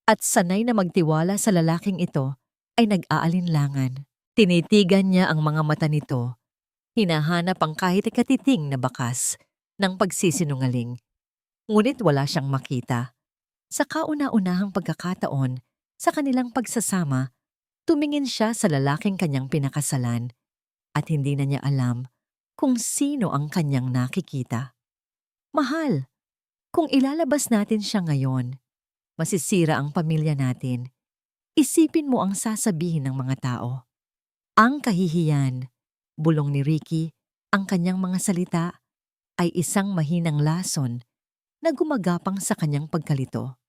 at sanay na magtiwala sa lalaking ito, ay nag-aalinlangan. Tinitigan niya ang mga mata nito. Hinahanap ang kahit ikatiting na bakas ng pagsisinungaling. Ngunit wala siyang makita. Sa kauna-unahang pagkakataon, sa kanilang pagsasama, tumingin siya sa lalaking kanyang pinakasalan at hindi na niya alam kung sino ang kanyang nakikita. Mahal, kung ilalabas natin siya ngayon, masisira ang pamilya natin. Isipin mo ang sasabihin ng mga tao. Ang kahihiyan, bulong ni Ricky, ang kanyang mga salita ay isang mahinang lason na gumagapang sa kanyang pagkalito.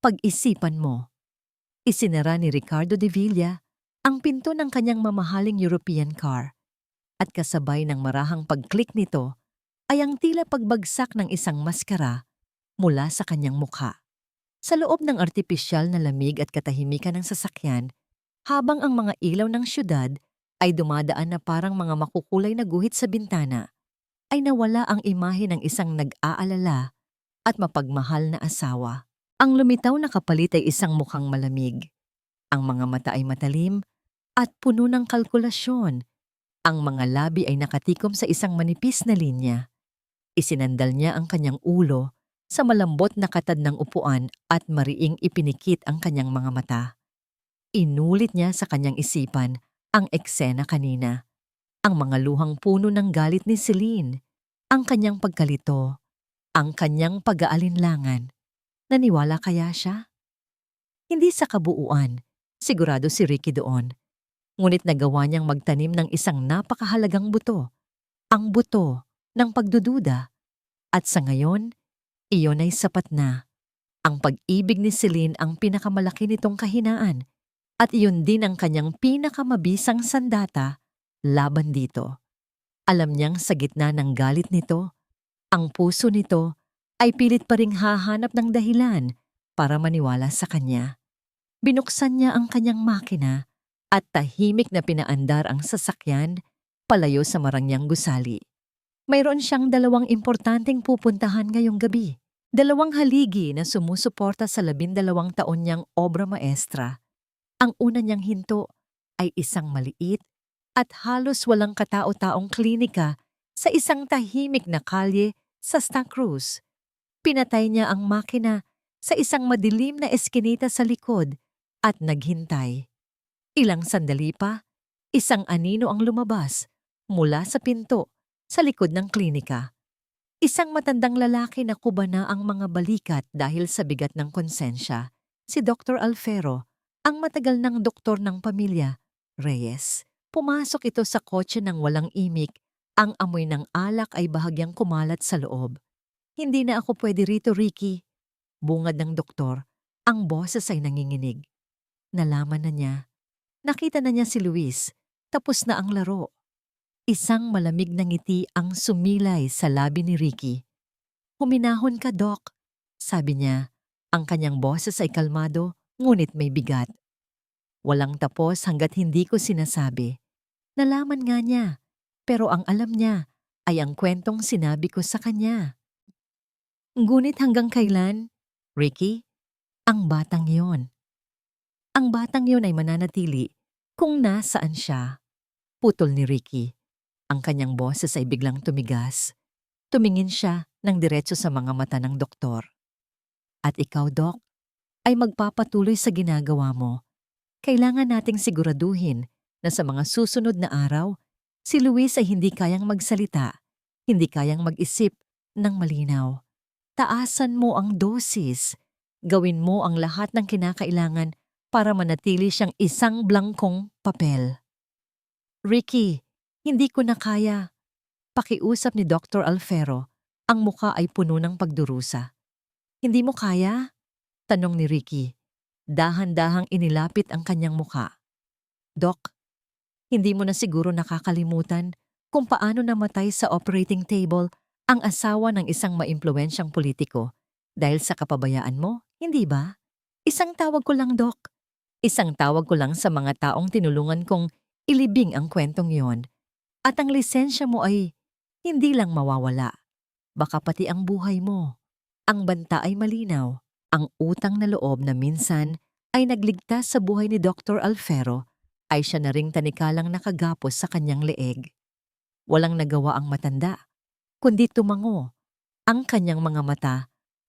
Pag-isipan mo, isinara ni Ricardo de Villa ang pinto ng kanyang mamahaling European car at kasabay ng marahang pag-click nito ay ang tila pagbagsak ng isang maskara mula sa kanyang mukha. Sa loob ng artipisyal na lamig at katahimikan ng sasakyan, habang ang mga ilaw ng syudad ay dumadaan na parang mga makukulay na guhit sa bintana, ay nawala ang imahe ng isang nag-aalala at mapagmahal na asawa. Ang lumitaw na kapalit ay isang mukhang malamig. Ang mga mata ay matalim at puno ng kalkulasyon. Ang mga labi ay nakatikom sa isang manipis na linya. Isinandal niya ang kanyang ulo sa malambot na katad ng upuan at mariing ipinikit ang kanyang mga mata. Inulit niya sa kanyang isipan ang eksena kanina. Ang mga luhang puno ng galit ni Celine, ang kanyang pagkalito, ang kanyang pag-aalinlangan. Naniwala kaya siya? Hindi sa kabuuan, sigurado si Ricky doon. Ngunit nagawa niyang magtanim ng isang napakahalagang buto, ang buto ng pagdududa. At sa ngayon, iyon ay sapat na. Ang pag-ibig ni Celine ang pinakamalaki nitong kahinaan at iyon din ang kanyang pinakamabisang sandata laban dito. Alam niyang sa gitna ng galit nito, ang puso nito ay pilit pa ring hahanap ng dahilan para maniwala sa kanya. Binuksan niya ang kanyang makina at tahimik na pinaandar ang sasakyan palayo sa marangyang gusali. Mayroon siyang 2 importanteng pupuntahan ngayong gabi. 2 haligi na sumusuporta sa 12 taon niyang obra maestra. Ang una niyang hinto ay isang maliit at halos walang katao-taong klinika sa isang tahimik na kalye sa Santa Cruz. Pinatay niya ang makina sa isang madilim na eskinita sa likod at naghintay. Ilang sandali pa, isang anino ang lumabas mula sa pinto sa likod ng klinika. Isang matandang lalaki na kubana ang mga balikat dahil sa bigat ng konsensya, si Dr. Alfero, ang matagal ng doktor ng pamilya, Reyes. Pumasok ito sa kotse ng walang imik, ang amoy ng alak ay bahagyang kumalat sa loob. Hindi na ako pwede rito, Ricky. Bungad ng doktor, ang boses ay nanginginig. Nalaman na niya. Nakita na niya si Luis, tapos na ang laro. Isang malamig na ngiti ang sumilay sa labi ni Ricky. Huminahon ka, Doc, sabi niya. Ang kanyang boses ay kalmado, ngunit may bigat. Walang tapos hanggat hindi ko sinasabi. Nalaman nga niya, pero ang alam niya ay ang kwentong sinabi ko sa kanya. Ngunit hanggang kailan, Ricky? Ang batang yon. Ang batang yon ay mananatili kung nasaan siya. Putol ni Ricky. Ang kanyang boses ay biglang tumigas. Tumingin siya ng diretso sa mga mata ng doktor. At ikaw, Doc, ay magpapatuloy sa ginagawa mo. Kailangan nating siguraduhin na sa mga susunod na araw, si Luis ay hindi kayang magsalita, hindi kayang mag-isip ng malinaw. Taasan mo ang dosis. Gawin mo ang lahat ng kinakailangan para manatili siyang isang blangkong papel. Ricky, hindi ko na kaya. Pakiusap ni Dr. Alfero. Ang muka ay puno ng pagdurusa. Hindi mo kaya? Tanong ni Ricky. Dahan-dahang inilapit ang kanyang muka. Doc, hindi mo na siguro nakakalimutan kung paano namatay sa operating table ang asawa ng isang maimpluwensyang politiko dahil sa kapabayaan mo, hindi ba? Isang tawag ko lang, Doc. Isang tawag ko lang sa mga taong tinulungan kong ilibing ang kwentong yon. At ang lisensya mo ay hindi lang mawawala. Baka pati ang buhay mo. Ang banta ay malinaw. Ang utang na loob na minsan ay nagligtas sa buhay ni Dr. Alfero ay siya na ring tanikalang nakagapos sa kanyang leeg. Walang nagawa ang matanda, kundi tumango. Ang kanyang mga mata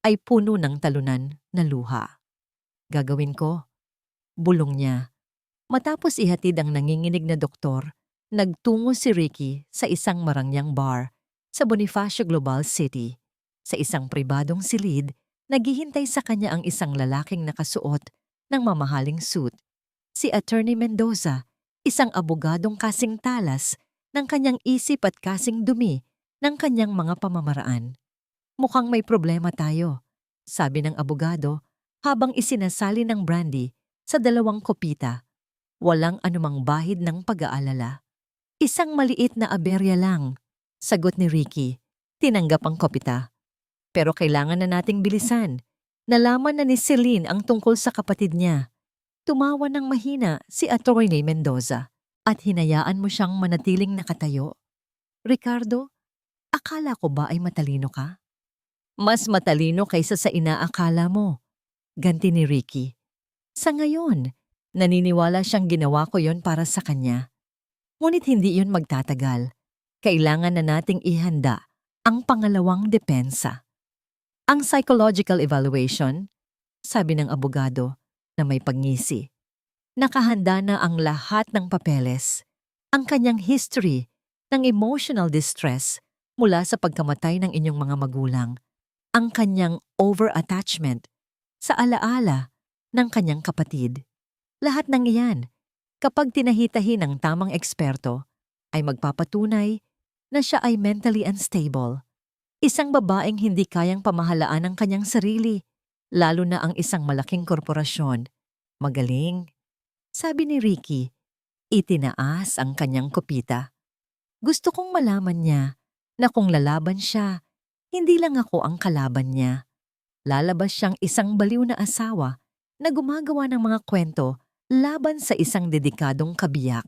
ay puno ng talunan na luha. Gagawin ko, bulong niya. Matapos ihatid ang nanginginig na doktor, nagtungo si Ricky sa isang marangyang bar sa Bonifacio Global City. Sa isang pribadong silid, naghihintay sa kanya ang isang lalaking nakasuot ng mamahaling suit. Si Attorney Mendoza, isang abogadong kasing talas ng kanyang isip at kasing dumi ng kanyang mga pamamaraan. Mukhang may problema tayo, sabi ng abogado habang isinasali ng brandy sa 2 kopita. Walang anumang bahid ng pag-aalala. Isang maliit na aberya lang, sagot ni Ricky. Tinanggap ang kopita. Pero kailangan na nating bilisan. Nalaman na ni Celine ang tungkol sa kapatid niya. Tumawa ng mahina si Atty. Mendoza at hinayaan mo siyang manatiling nakatayo. Ricardo, akala ko ba ay matalino ka? Mas matalino kaysa sa inaakala mo, ganti ni Ricky. Sa ngayon, naniniwala siyang ginawa ko yon para sa kanya. Ngunit hindi yon magtatagal. Kailangan na nating ihanda ang pangalawang depensa. Ang psychological evaluation, sabi ng abogado na may pagngisi. Nakahanda na ang lahat ng papeles, ang kanyang history ng emotional distress mula sa pagkamatay ng inyong mga magulang, ang kanyang over-attachment sa alaala ng kanyang kapatid. Lahat ng iyan, kapag tinahitahi ng tamang eksperto, ay magpapatunay na siya ay mentally unstable. Isang babaeng hindi kayang pamahalaan ang kanyang sarili, lalo na ang isang malaking korporasyon. Magaling, sabi ni Ricky. Itinaas ang kanyang kopita. Gusto kong malaman niya na kung lalaban siya, hindi lang ako ang kalaban niya. Lalabas siyang isang baliw na asawa na gumagawa ng mga kwento laban sa isang dedikadong kabiyak.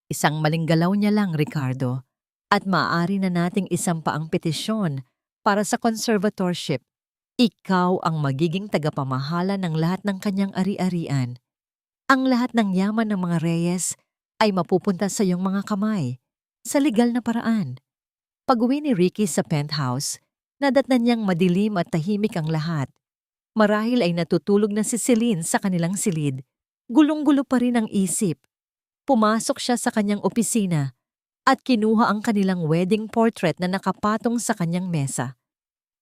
Isang maling galaw niya lang, Ricardo, at maaari na nating isampa ang petisyon para sa conservatorship. Ikaw ang magiging tagapamahala ng lahat ng kanyang ari-arian. Ang lahat ng yaman ng mga Reyes ay mapupunta sa iyong mga kamay, sa legal na paraan. Pag-uwi ni Ricky sa penthouse, nadatnan niyang madilim at tahimik ang lahat. Marahil ay natutulog na si Celine sa kanilang silid. Gulong-gulo pa rin ang isip. Pumasok siya sa kanyang opisina at kinuha ang kanilang wedding portrait na nakapatong sa kanyang mesa.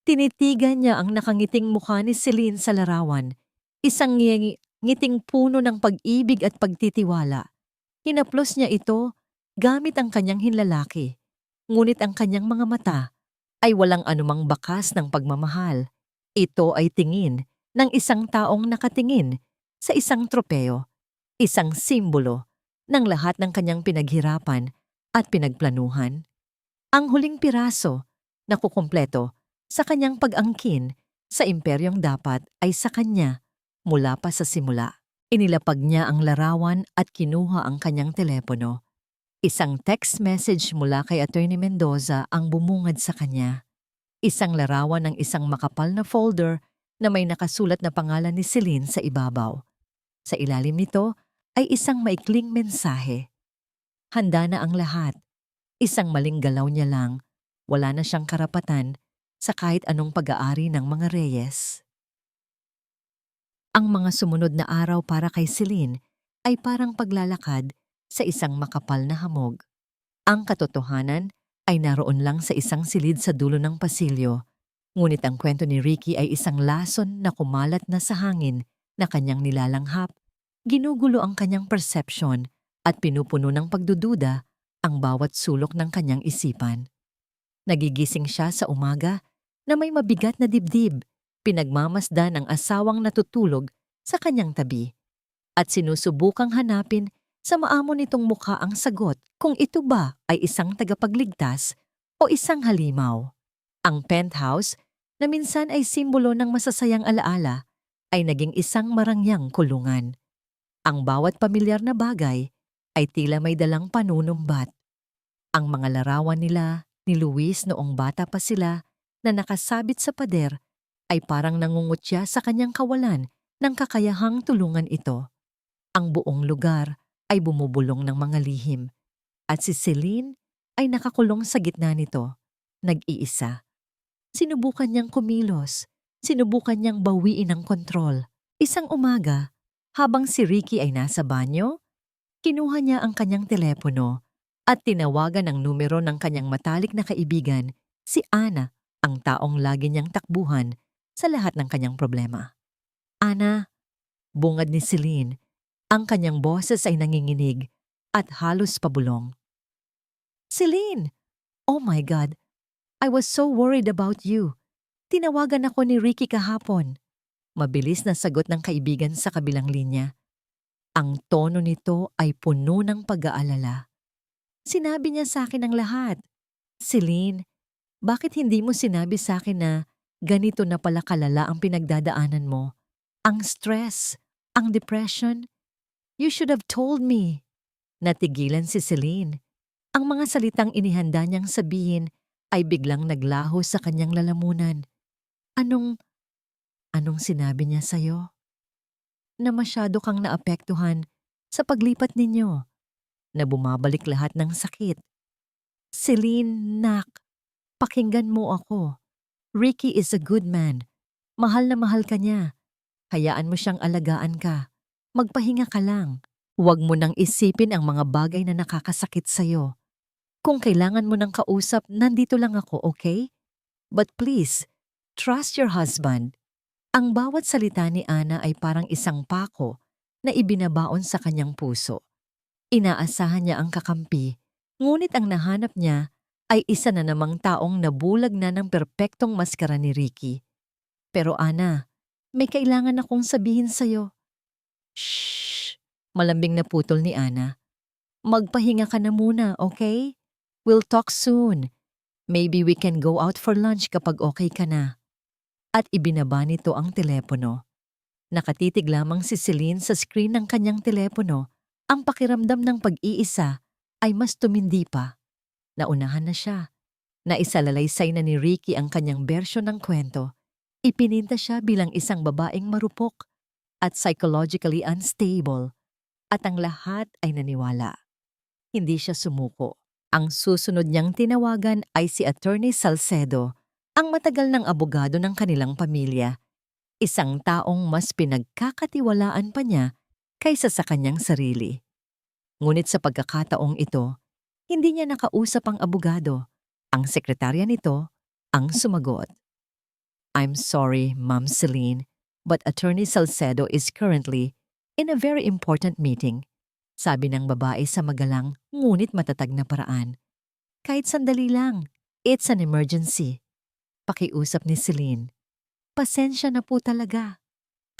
Tinitigan niya ang nakangiting mukha ni Celine sa larawan, isang ngiting puno ng pag-ibig at pagtitiwala. Hinaplos niya ito gamit ang kanyang hinlalaki, ngunit ang kanyang mga mata ay walang anumang bakas ng pagmamahal. Ito ay tingin ng isang taong nakatingin sa isang tropeo, isang simbolo ng lahat ng kanyang pinaghirapan at pinagplanuhan. Ang huling piraso na kukumpleto sa kanyang pag-angkin sa imperyong dapat ay sa kanya mula pa sa simula. Inilapag niya ang larawan at kinuha ang kanyang telepono. Isang text message mula kay Atty. Mendoza ang bumungad sa kanya. Isang larawan ng isang makapal na folder na may nakasulat na pangalan ni Celine sa ibabaw. Sa ilalim nito ay isang maikling mensahe. Handa na ang lahat. Isang maling galaw niya lang, wala na siyang karapatan sa kahit anong pag-aari ng mga Reyes. Ang mga sumunod na araw para kay Celine ay parang paglalakad sa isang makapal na hamog. Ang katotohanan ay naroon lang sa isang silid sa dulo ng pasilyo, ngunit ang kwento ni Ricky ay isang lason na kumalat na sa hangin na kanyang nilalanghap, ginugulo ang kanyang perception at pinupuno ng pagdududa ang bawat sulok ng kanyang isipan. Nagigising siya sa umaga na may mabigat na dibdib, pinagmamasdan ang asawang natutulog sa kanyang tabi, at sinusubukang hanapin sa maamo nitong mukha ang sagot kung ito ba ay isang tagapagligtas o isang halimaw. Ang penthouse, na minsan ay simbolo ng masasayang alaala, ay naging isang marangyang kulungan. Ang bawat pamilyar na bagay ay tila may dalang panunumbat. Ang mga larawan nila ni Luis noong bata pa sila na nakasabit sa pader ay parang nangungutya sa kanyang kawalan ng kakayahang tulungan ito. Ang buong lugar ay bumubulong ng mga lihim at si Celine ay nakakulong sa gitna nito, nag-iisa. Sinubukan niyang kumilos, sinubukan niyang bawiin ang kontrol. Isang umaga, habang si Ricky ay nasa banyo, kinuha niya ang kanyang telepono at tinawagan ang numero ng kanyang matalik na kaibigan, si Ana, ang taong lagi niyang takbuhan sa lahat ng kanyang problema. Ana, bungad ni Celine, ang kanyang boses ay nanginginig at halos pabulong. Celine! Oh my God! I was so worried about you. Tinawagan ako ni Ricky kahapon. Mabilis na sagot ng kaibigan sa kabilang linya. Ang tono nito ay puno ng pag-aalala. Sinabi niya sa akin ang lahat. Celine, bakit hindi mo sinabi sa akin na ganito na pala kalala ang pinagdadaanan mo? Ang stress, ang depression. You should have told me. Natigilan si Celine. Ang mga salitang inihanda niyang sabihin ay biglang naglaho sa kanyang lalamunan. Anong sinabi niya sa'yo? Na masyado kang naapektuhan sa paglipat ninyo, na bumabalik lahat ng sakit. Celine, nak, pakinggan mo ako. Ricky is a good man. Mahal na mahal ka niya. Hayaan mo siyang alagaan ka. Magpahinga ka lang. Huwag mo nang isipin ang mga bagay na nakakasakit sa'yo. Kung kailangan mo ng kausap, nandito lang ako, okay? But please, trust your husband. Ang bawat salita ni Ana ay parang isang pako na ibinabaon sa kanyang puso. Inaasahan niya ang kakampi, ngunit ang nahanap niya ay isa na namang taong nabulag na ng perpektong maskara ni Ricky. Pero Ana, may kailangan akong sabihin sa'yo. Shh! Malambing na putol ni Ana. Magpahinga ka na muna, okay? We'll talk soon. Maybe we can go out for lunch kapag okay ka na. At ibinaba nito ang telepono. Nakatitig lamang si Celine sa screen ng kanyang telepono. Ang pakiramdam ng pag-iisa ay mas tumindi pa. Naunahan na siya. Naisalalaysay na ni Ricky ang kanyang bersyon ng kwento. Ipininta siya bilang isang babaeng marupok at psychologically unstable. At ang lahat ay naniwala. Hindi siya sumuko. Ang susunod niyang tinawagan ay si Attorney Salcedo, ang matagal ng abogado ng kanilang pamilya. Isang taong mas pinagkakatiwalaan pa niya kaysa sa kanyang sarili. Ngunit sa pagkakataong ito, hindi niya nakausap ang abogado. Ang sekretarya nito ang sumagot. I'm sorry, Ma'am Celine, but Attorney Salcedo is currently in a very important meeting. Sabi ng babae sa magalang ngunit matatag na paraan. Kahit sandali lang, it's an emergency. Pakiusap ni Celine. Pasensya na po talaga.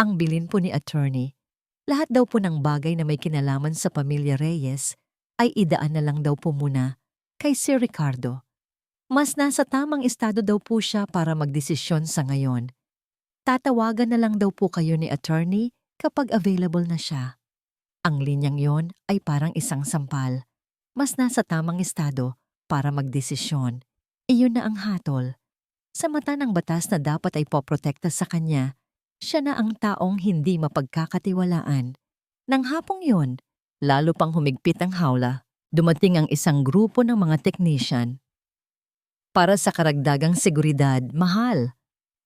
Ang bilin po ni attorney, lahat daw po ng bagay na may kinalaman sa pamilya Reyes ay idaan na lang daw po muna kay Sir Ricardo. Mas nasa tamang estado daw po siya para magdesisyon sa ngayon. Tatawagan na lang daw po kayo ni attorney kapag available na siya. Ang linyang yon ay parang isang sampal. Mas nasa tamang estado para magdesisyon. Iyon na ang hatol. Sa mata ng batas na dapat ay poprotekta sa kanya, siya na ang taong hindi mapagkakatiwalaan. Nang hapong yon, lalo pang humigpit ang hawla. Dumating ang isang grupo ng mga technician. Para sa karagdagang seguridad, mahal,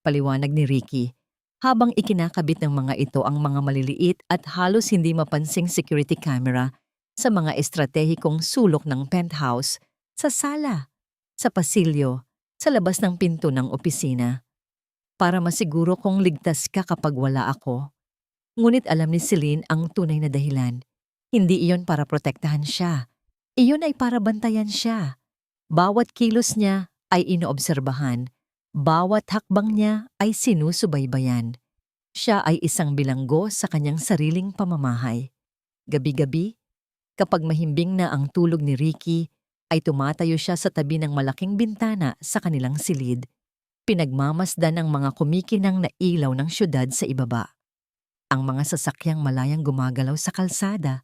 paliwanag ni Ricky, habang ikinakabit ng mga ito ang mga maliliit at halos hindi mapansing security camera sa mga estratehikong sulok ng penthouse, sa sala, sa pasilyo, sa labas ng pinto ng opisina. Para masiguro kong ligtas ka kapag wala ako. Ngunit alam ni Celine ang tunay na dahilan. Hindi iyon para protektahan siya. Iyon ay para bantayan siya. Bawat kilos niya ay inoobserbahan. Bawat hakbang niya ay sinusubaybayan. Siya ay isang bilanggo sa kanyang sariling pamamahay. Gabi-gabi, kapag mahimbing na ang tulog ni Ricky, ay tumatayo siya sa tabi ng malaking bintana sa kanilang silid. Pinagmamasdan ang mga kumikinang na ilaw ng syudad sa ibaba. Ang mga sasakyang malayang gumagalaw sa kalsada.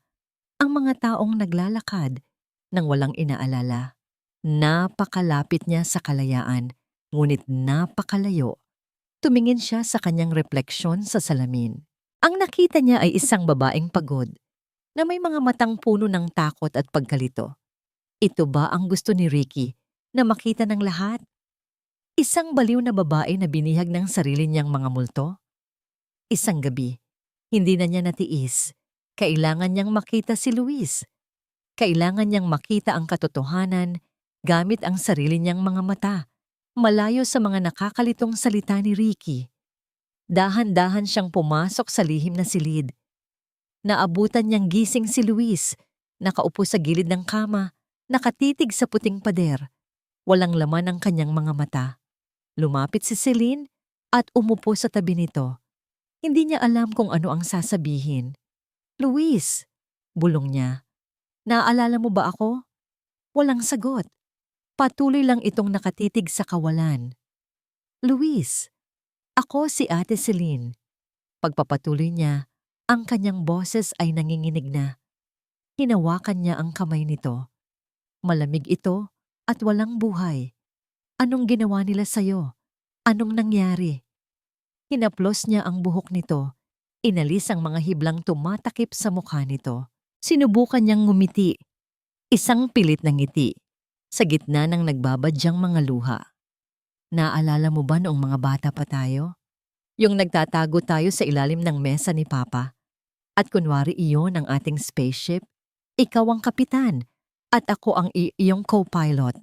Ang mga taong naglalakad nang walang inaalala. Napakalapit niya sa kalayaan, ngunit napakalayo. Tumingin siya sa kanyang refleksyon sa salamin. Ang nakita niya ay isang babaeng pagod, na may mga matang puno ng takot at pagkalito. Ito ba ang gusto ni Ricky, na makita ng lahat? Isang baliw na babae na binihag ng sarili niyang mga multo? Isang gabi, hindi na niya natiis. Kailangan niyang makita si Luis. Kailangan niyang makita ang katotohanan gamit ang sarili niyang mga mata, malayo sa mga nakakalitong salita ni Ricky. Dahan-dahan siyang pumasok sa lihim na silid. Naabutan niyang gising si Luis, nakaupo sa gilid ng kama, nakatitig sa puting pader. Walang laman ang kanyang mga mata. Lumapit si Celine at umupo sa tabi nito. Hindi niya alam kung ano ang sasabihin. "Luis," bulong niya. "Naaalala mo ba ako?" Walang sagot. Patuloy lang itong nakatitig sa kawalan. "Luis, ako si Ate Celine." Pagpapatuloy niya, ang kanyang boses ay nanginginig na. Hinawakan niya ang kamay nito. Malamig ito at walang buhay. "Anong ginawa nila sa'yo? Anong nangyari?" Hinaplos niya ang buhok nito. Inalis ang mga hiblang tumatakip sa mukha nito. Sinubukan niyang ngumiti. Isang pilit na ngiti. Sa gitna ng nagbabadyang mga luha. "Naalala mo ba noong mga bata pa tayo? Yung nagtatago tayo sa ilalim ng mesa ni Papa. At kunwari iyon ang ating spaceship. Ikaw ang kapitan at ako ang iyong co-pilot.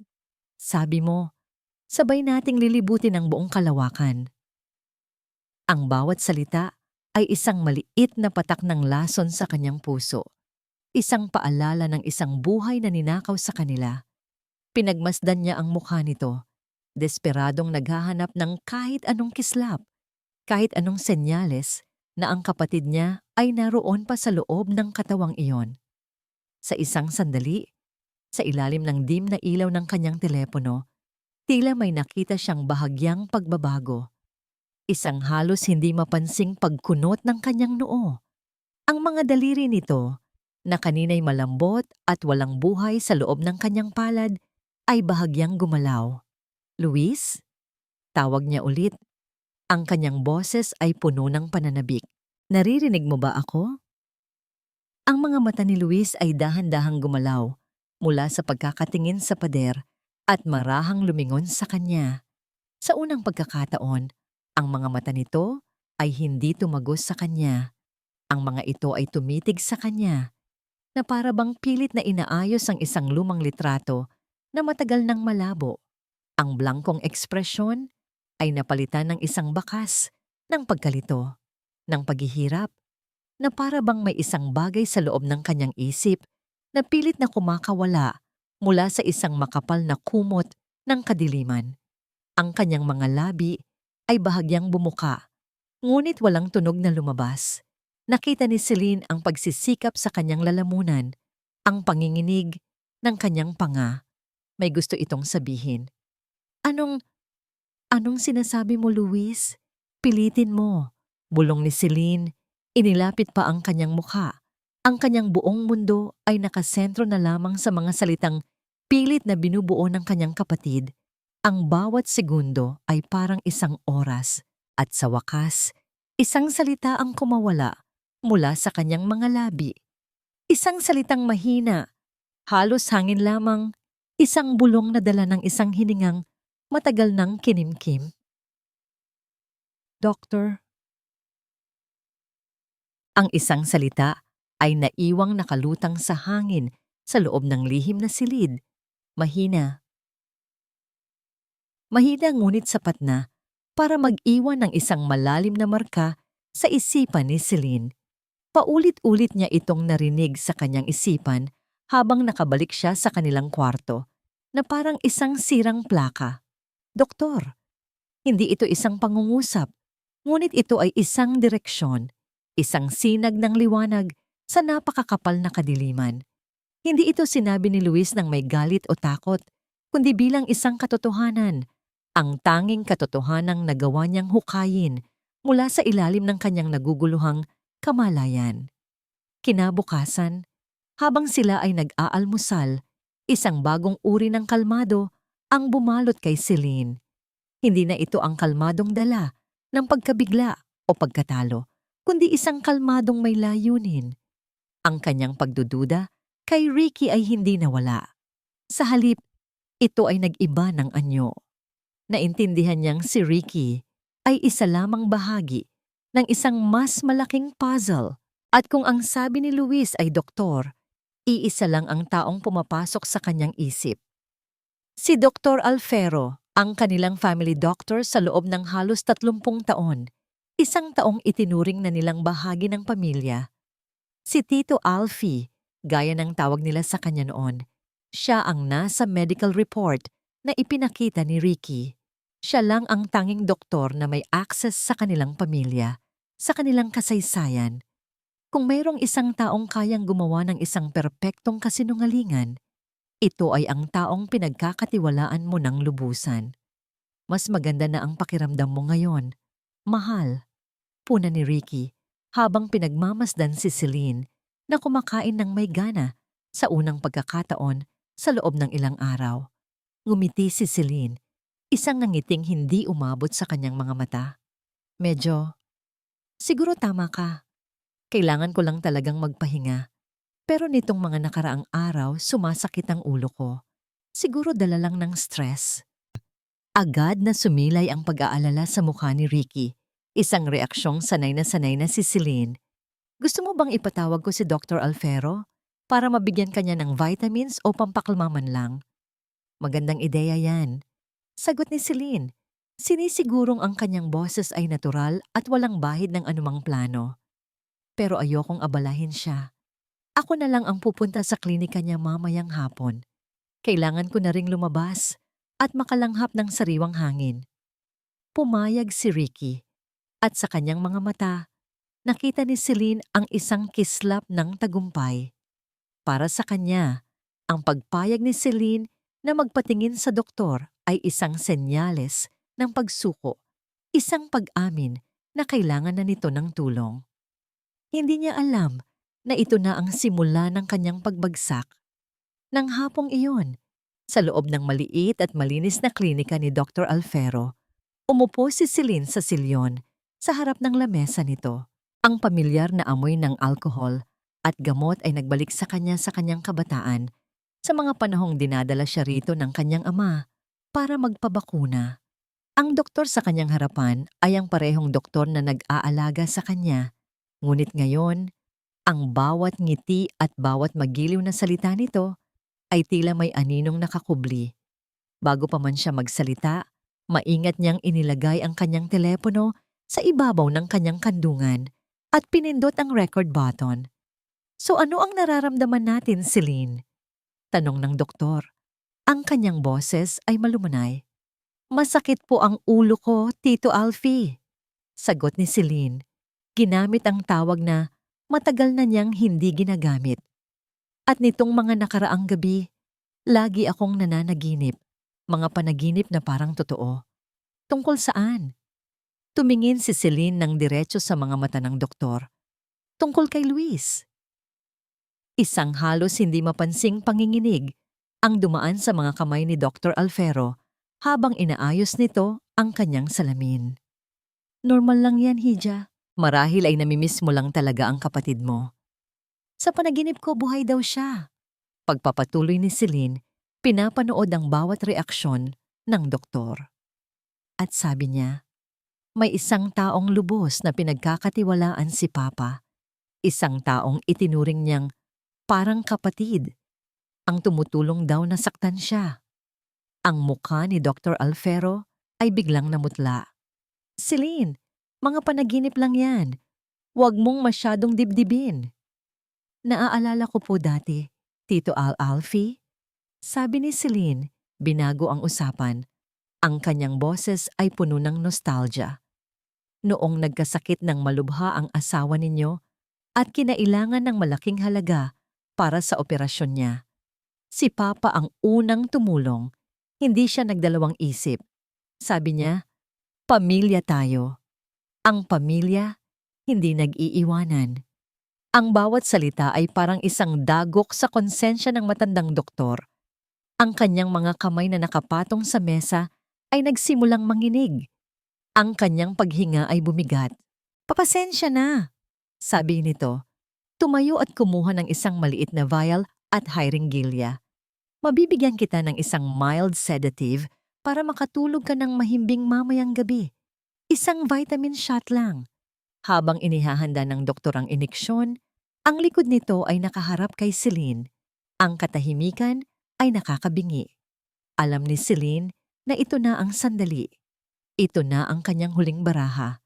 Sabi mo, sabay nating lilibutin ang buong kalawakan." Ang bawat salita ay isang maliit na patak ng lason sa kanyang puso. Isang paalala ng isang buhay na ninakaw sa kanila. Pinagmasdan niya ang mukha nito. Desperadong naghahanap ng kahit anong kislap, kahit anong senyales na ang kapatid niya ay naroon pa sa loob ng katawang iyon. Sa isang sandali, sa ilalim ng dim na ilaw ng kanyang telepono, tila may nakita siyang bahagyang pagbabago. Isang halos hindi mapansing pagkunot ng kanyang noo. Ang mga daliri nito, na kanina'y malambot at walang buhay sa loob ng kanyang palad, ay bahagyang gumalaw. "Luis?" Tawag niya ulit. Ang kanyang boses ay puno ng pananabik. "Naririnig mo ba ako?" Ang mga mata ni Luis ay dahan-dahang gumalaw mula sa pagkakatingin sa pader at marahang lumingon sa kanya. Sa unang pagkakataon, ang mga mata nito ay hindi tumagos sa kanya. Ang mga ito ay tumitig sa kanya, na para bang pilit na inaayos ang isang lumang litrato na matagal nang malabo. Ang blangkong ekspresyon ay napalitan ng isang bakas, ng pagkalito, ng paghihirap, na para bang may isang bagay sa loob ng kanyang isip na pilit na kumakawala mula sa isang makapal na kumot ng kadiliman. Ang kanyang mga labi ay bahagyang bumuka, ngunit walang tunog na lumabas. Nakita ni Celine ang pagsisikap sa kanyang lalamunan, ang panginginig ng kanyang panga. May gusto itong sabihin. Anong sinasabi mo, Luis? Pilitin mo." Bulong ni Celine. Inilapit pa ang kanyang mukha. Ang kanyang buong mundo ay nakasentro na lamang sa mga salitang pilit na binubuo ng kanyang kapatid. Ang bawat segundo ay parang isang oras. At sa wakas, isang salita ang kumawala mula sa kanyang mga labi. Isang salitang mahina, Halos hangin lamang, isang bulong na dala ng isang hiningang matagal ng kinimkim. Doktor. Ang isang salita ay naiwang nakalutang sa hangin sa loob ng lihim na silid. Mahina. Mahina ngunit sapat na para mag-iwan ng isang malalim na marka sa isipan ni Celine. Paulit-ulit niya itong narinig sa kanyang isipan habang nakabalik siya sa kanilang kwarto na parang isang sirang plaka. Doktor, hindi ito isang pangungusap, ngunit ito ay isang direksyon, isang sinag ng liwanag sa napakakapal na kadiliman. Hindi ito sinabi ni Luis ng may galit o takot, kundi bilang isang katotohanan, ang tanging katotohanang nagawa niyang hukayin mula sa ilalim ng kanyang naguguluhang kamalayan. Kinabukasan, habang sila ay nag-aalmusal, isang bagong uri ng kalmado ang bumalot kay Celine. Hindi na ito ang kalmadong dala ng pagkabigla o pagkatalo, kundi isang kalmadong may layunin. Ang kanyang pagdududa kay Ricky ay hindi nawala. Sa halip, ito ay nag-iba ng anyo. Naintindihan niyang si Ricky ay isa lamang bahagi ng isang mas malaking puzzle. At kung ang sabi ni Luis ay doktor, iisa lang ang taong pumapasok sa kanyang isip. Si Dr. Alfero, ang kanilang family doctor sa loob ng halos 30 taon, isang taong itinuring na nilang bahagi ng pamilya. Si Tito Alfie, gaya ng tawag nila sa kanya noon, siya ang nasa medical report na ipinakita ni Ricky. Siya lang ang tanging doktor na may access sa kanilang pamilya, sa kanilang kasaysayan. Kung mayroong isang taong kayang gumawa ng isang perpektong kasinungalingan, ito ay ang taong pinagkakatiwalaan mo ng lubusan. Mas maganda na ang pakiramdam mo ngayon. Mahal, puna ni Ricky habang pinagmamasdan si Celine na kumakain ng may gana sa unang pagkakataon sa loob ng ilang araw. Ngumiti si Celine, isang ngangiting hindi umabot sa kanyang mga mata. Siguro tama ka. Kailangan ko lang talagang magpahinga. Pero nitong mga nakaraang araw, sumasakit ang ulo ko. Siguro dala lang ng stress. Agad na sumilay ang pag-aalala sa mukha ni Ricky. Isang reaksyong sanay na si Celine. Gusto mo bang ipatawag ko si Dr. Alfero para mabigyan kanya ng vitamins o pampakalma man lang? Magandang ideya yan. Sagot ni Celine. Sinisigurong ang kanyang boses ay natural at walang bahid ng anumang plano. Pero ayokong abalahin siya. Ako na lang ang pupunta sa klinika niya mamayang hapon. Kailangan ko na ring lumabas at makalanghap ng sariwang hangin. Pumayag si Ricky at sa kanyang mga mata, nakita ni Celine ang isang kislap ng tagumpay. Para sa kanya, ang pagpayag ni Celine na magpatingin sa doktor ay isang senyales ng pagsuko, isang pag-amin na kailangan na nito ng tulong. Hindi niya alam na ito na ang simula ng kanyang pagbagsak. Nang hapong iyon, sa loob ng maliit at malinis na klinika ni Dr. Alfero, umupo si Celine sa silyon sa harap ng lamesa nito. Ang pamilyar na amoy ng alkohol at gamot ay nagbalik sa kanyang kabataan sa mga panahong dinadala siya rito ng kanyang ama para magpabakuna. Ang doktor sa kanyang harapan ay ang parehong doktor na nag-aalaga sa kanya. Ngunit ngayon, ang bawat ngiti at bawat magiliw na salita nito ay tila may aninong nakakubli. Bago pa man siya magsalita, maingat niyang inilagay ang kanyang telepono sa ibabaw ng kanyang kandungan at pinindot ang record button. So ano ang nararamdaman natin, Celine? Tanong ng doktor. Ang kanyang boses ay malumanay. Masakit po ang ulo ko, Tito Alfie. Sagot ni Celine. Ginamit ang tawag na matagal na niyang hindi ginagamit. At nitong mga nakaraang gabi, lagi akong nananaginip. Mga panaginip na parang totoo. Tungkol saan? Tumingin si Celine ng diretso sa mga mata ng doktor. Tungkol kay Luis. Isang halos hindi mapansing panginginig ang dumaan sa mga kamay ni Dr. Alfero habang inaayos nito ang kanyang salamin. Normal lang yan, Hija. Marahil ay namimiss mo lang talaga ang kapatid mo. Sa panaginip ko, buhay daw siya. Pagpapatuloy ni Celine, pinapanood ang bawat reaksyon ng doktor. At sabi niya, may isang taong lubos na pinagkakatiwalaan si Papa. Isang taong itinuring niyang parang kapatid. Ang tumutulong daw na saktan siya. Ang mukha ni Dr. Alfero ay biglang namutla. Celine, mga panaginip lang yan. Huwag mong masyadong dibdibin. Naaalala ko po dati, Tito Alfie. Sabi ni Celine, binago ang usapan. Ang kanyang boses ay puno ng nostalgia. Noong nagkasakit ng malubha ang asawa ninyo at kinailangan ng malaking halaga para sa operasyon niya. Si Papa ang unang tumulong. Hindi siya nagdalawang isip. Sabi niya, pamilya tayo. Ang pamilya, hindi nag-iiwanan. Ang bawat salita ay parang isang dagok sa konsensya ng matandang doktor. Ang kanyang mga kamay na nakapatong sa mesa ay nagsimulang manginig. Ang kanyang paghinga ay bumigat. Papasensya na, sabi nito. Tumayo at kumuha ng isang maliit na vial at hyringilya. Mabibigyan kita ng isang mild sedative para makatulog ka ng mahimbing mamayang gabi. Isang vitamin shot lang. Habang inihahanda ng doktor ang iniksyon, ang likod nito ay nakaharap kay Celine. Ang katahimikan ay nakakabingi. Alam ni Celine na ito na ang sandali. Ito na ang kanyang huling baraha.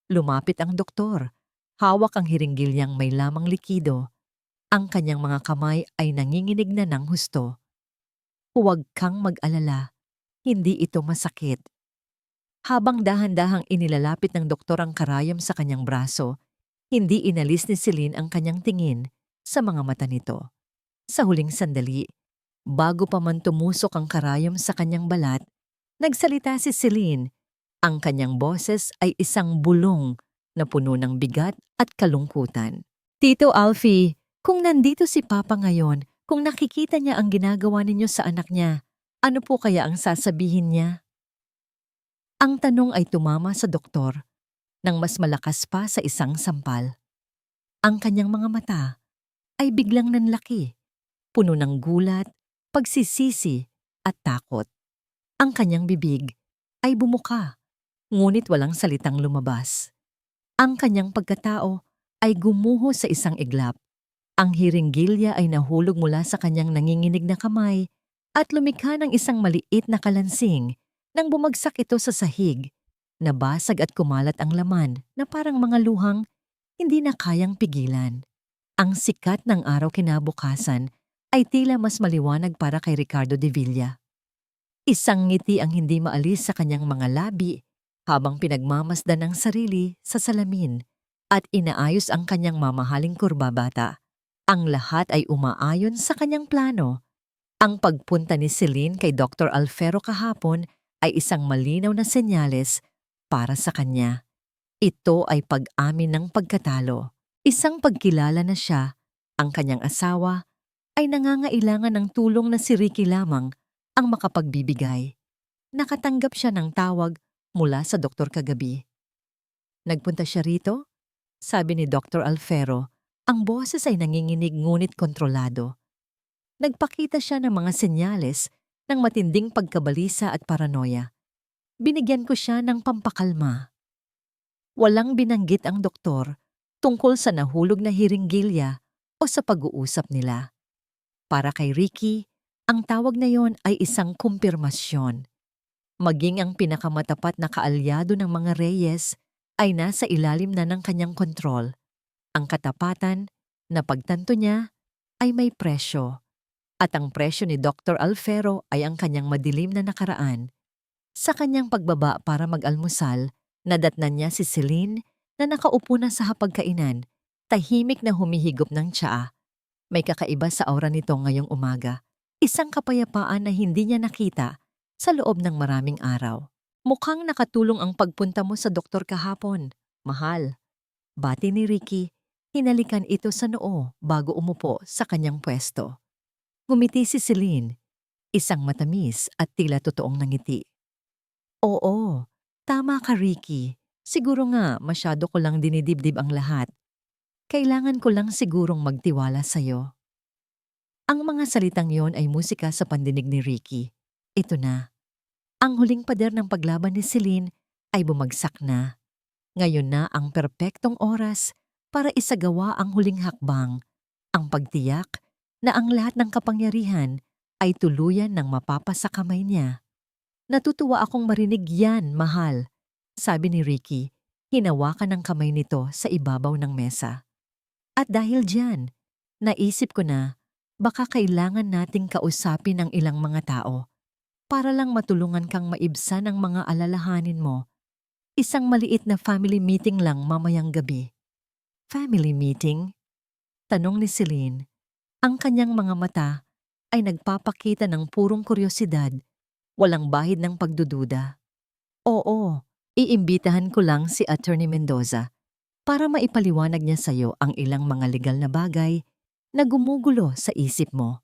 Lumapit ang doktor. Hawak ang hiringgilyang may lamang likido. Ang kanyang mga kamay ay nanginginig na ng husto. Huwag kang mag-alala. Hindi ito masakit. Habang dahan-dahang inilalapit ng doktor ang karayom sa kanyang braso, hindi inalis ni Celine ang kanyang tingin sa mga mata nito. Sa huling sandali, bago pa man tumusok ang karayom sa kanyang balat, nagsalita si Celine. Ang kanyang boses ay isang bulong na puno ng bigat at kalungkutan. Tito Alfie, kung nandito si Papa ngayon, kung nakikita niya ang ginagawa ninyo sa anak niya, ano po kaya ang sasabihin niya? Ang tanong ay tumama sa doktor nang mas malakas pa sa isang sampal. Ang kanyang mga mata ay biglang nanlaki, puno ng gulat, pagsisisi at takot. Ang kanyang bibig ay bumuka, ngunit walang salitang lumabas. Ang kanyang pagkatao ay gumuho sa isang iglap. Ang hiringgilya ay nahulog mula sa kanyang nanginginig na kamay at lumikha ng isang maliit na kalansing nang bumagsak ito sa sahig. Nabasag at kumalat ang laman na parang mga luhang hindi na kayang pigilan. Ang sikat ng araw kinabukasan ay tila mas maliwanag para kay Ricardo de Villa. Isang ngiti ang hindi maalis sa kanyang mga labi habang pinagmamasdan ang sarili sa salamin at inaayos ang kanyang mamahaling kurbabata. Ang lahat ay umaayon sa kanyang plano. Ang pagpunta ni Celine kay Dr. Alfero kahapon ay isang malinaw na senyales para sa kanya. Ito ay pag-amin ng pagkatalo. Isang pagkilala na siya, ang kanyang asawa, ay nangangailangan ng tulong na si Ricky lamang ang makapagbibigay. Nakatanggap siya ng tawag mula sa doktor kagabi. Nagpunta siya rito? Sabi ni Dr. Alfero. Ang boses ay nanginginig ngunit kontrolado. Nagpakita siya ng mga senyales ng matinding pagkabalisa at paranoia. Binigyan ko siya ng pampakalma. Walang binanggit ang doktor tungkol sa nahulog na hiringgilya o sa pag-uusap nila. Para kay Ricky, ang tawag na yon ay isang kumpirmasyon. Maging ang pinakamatapat na kaalyado ng mga Reyes ay nasa ilalim na ng kanyang kontrol. Ang katapatan na pagtanto niya ay may presyo. At ang presyo ni Dr. Alfero ay ang kanyang madilim na nakaraan. Sa kanyang pagbaba para mag-almusal, nadatnan niya si Celine na nakaupo na sa hapagkainan, tahimik na humihigop ng tsaa. May kakaiba sa aura nito ngayong umaga. Isang kapayapaan na hindi niya nakita sa loob ng maraming araw. Mukhang nakatulong ang pagpunta mo sa doktor kahapon. Mahal. Bati ni Ricky, hinalikan ito sa noo bago umupo sa kanyang pwesto. Ngumiti si Celine, isang matamis at tila totoong nangiti. Oo, tama ka Ricky. Siguro nga masyado ko lang dinidibdib ang lahat. Kailangan ko lang sigurong magtiwala sa'yo. Ang mga salitang yon ay musika sa pandinig ni Ricky. Ito na. Ang huling pader ng paglaban ni Celine ay bumagsak na. Ngayon na ang perpektong oras para isagawa ang huling hakbang, ang pagtiyak na ang lahat ng kapangyarihan ay tuluyan ng mapapa sa kamay niya. Natutuwa akong marinig yan, mahal, sabi ni Ricky, hinawakan ng kamay nito sa ibabaw ng mesa. At dahil diyan, naisip ko na baka kailangan nating kausapin ang ilang mga tao para lang matulungan kang maibsan ang mga alalahanin mo. Isang maliit na family meeting lang mamayang gabi. Family meeting? Tanong ni Celine. Ang kanyang mga mata ay nagpapakita ng purong kuryosidad, walang bahid ng pagdududa. Oo, iimbitahan ko lang si Attorney Mendoza para maipaliwanag niya sa'yo ang ilang mga legal na bagay na gumugulo sa isip mo.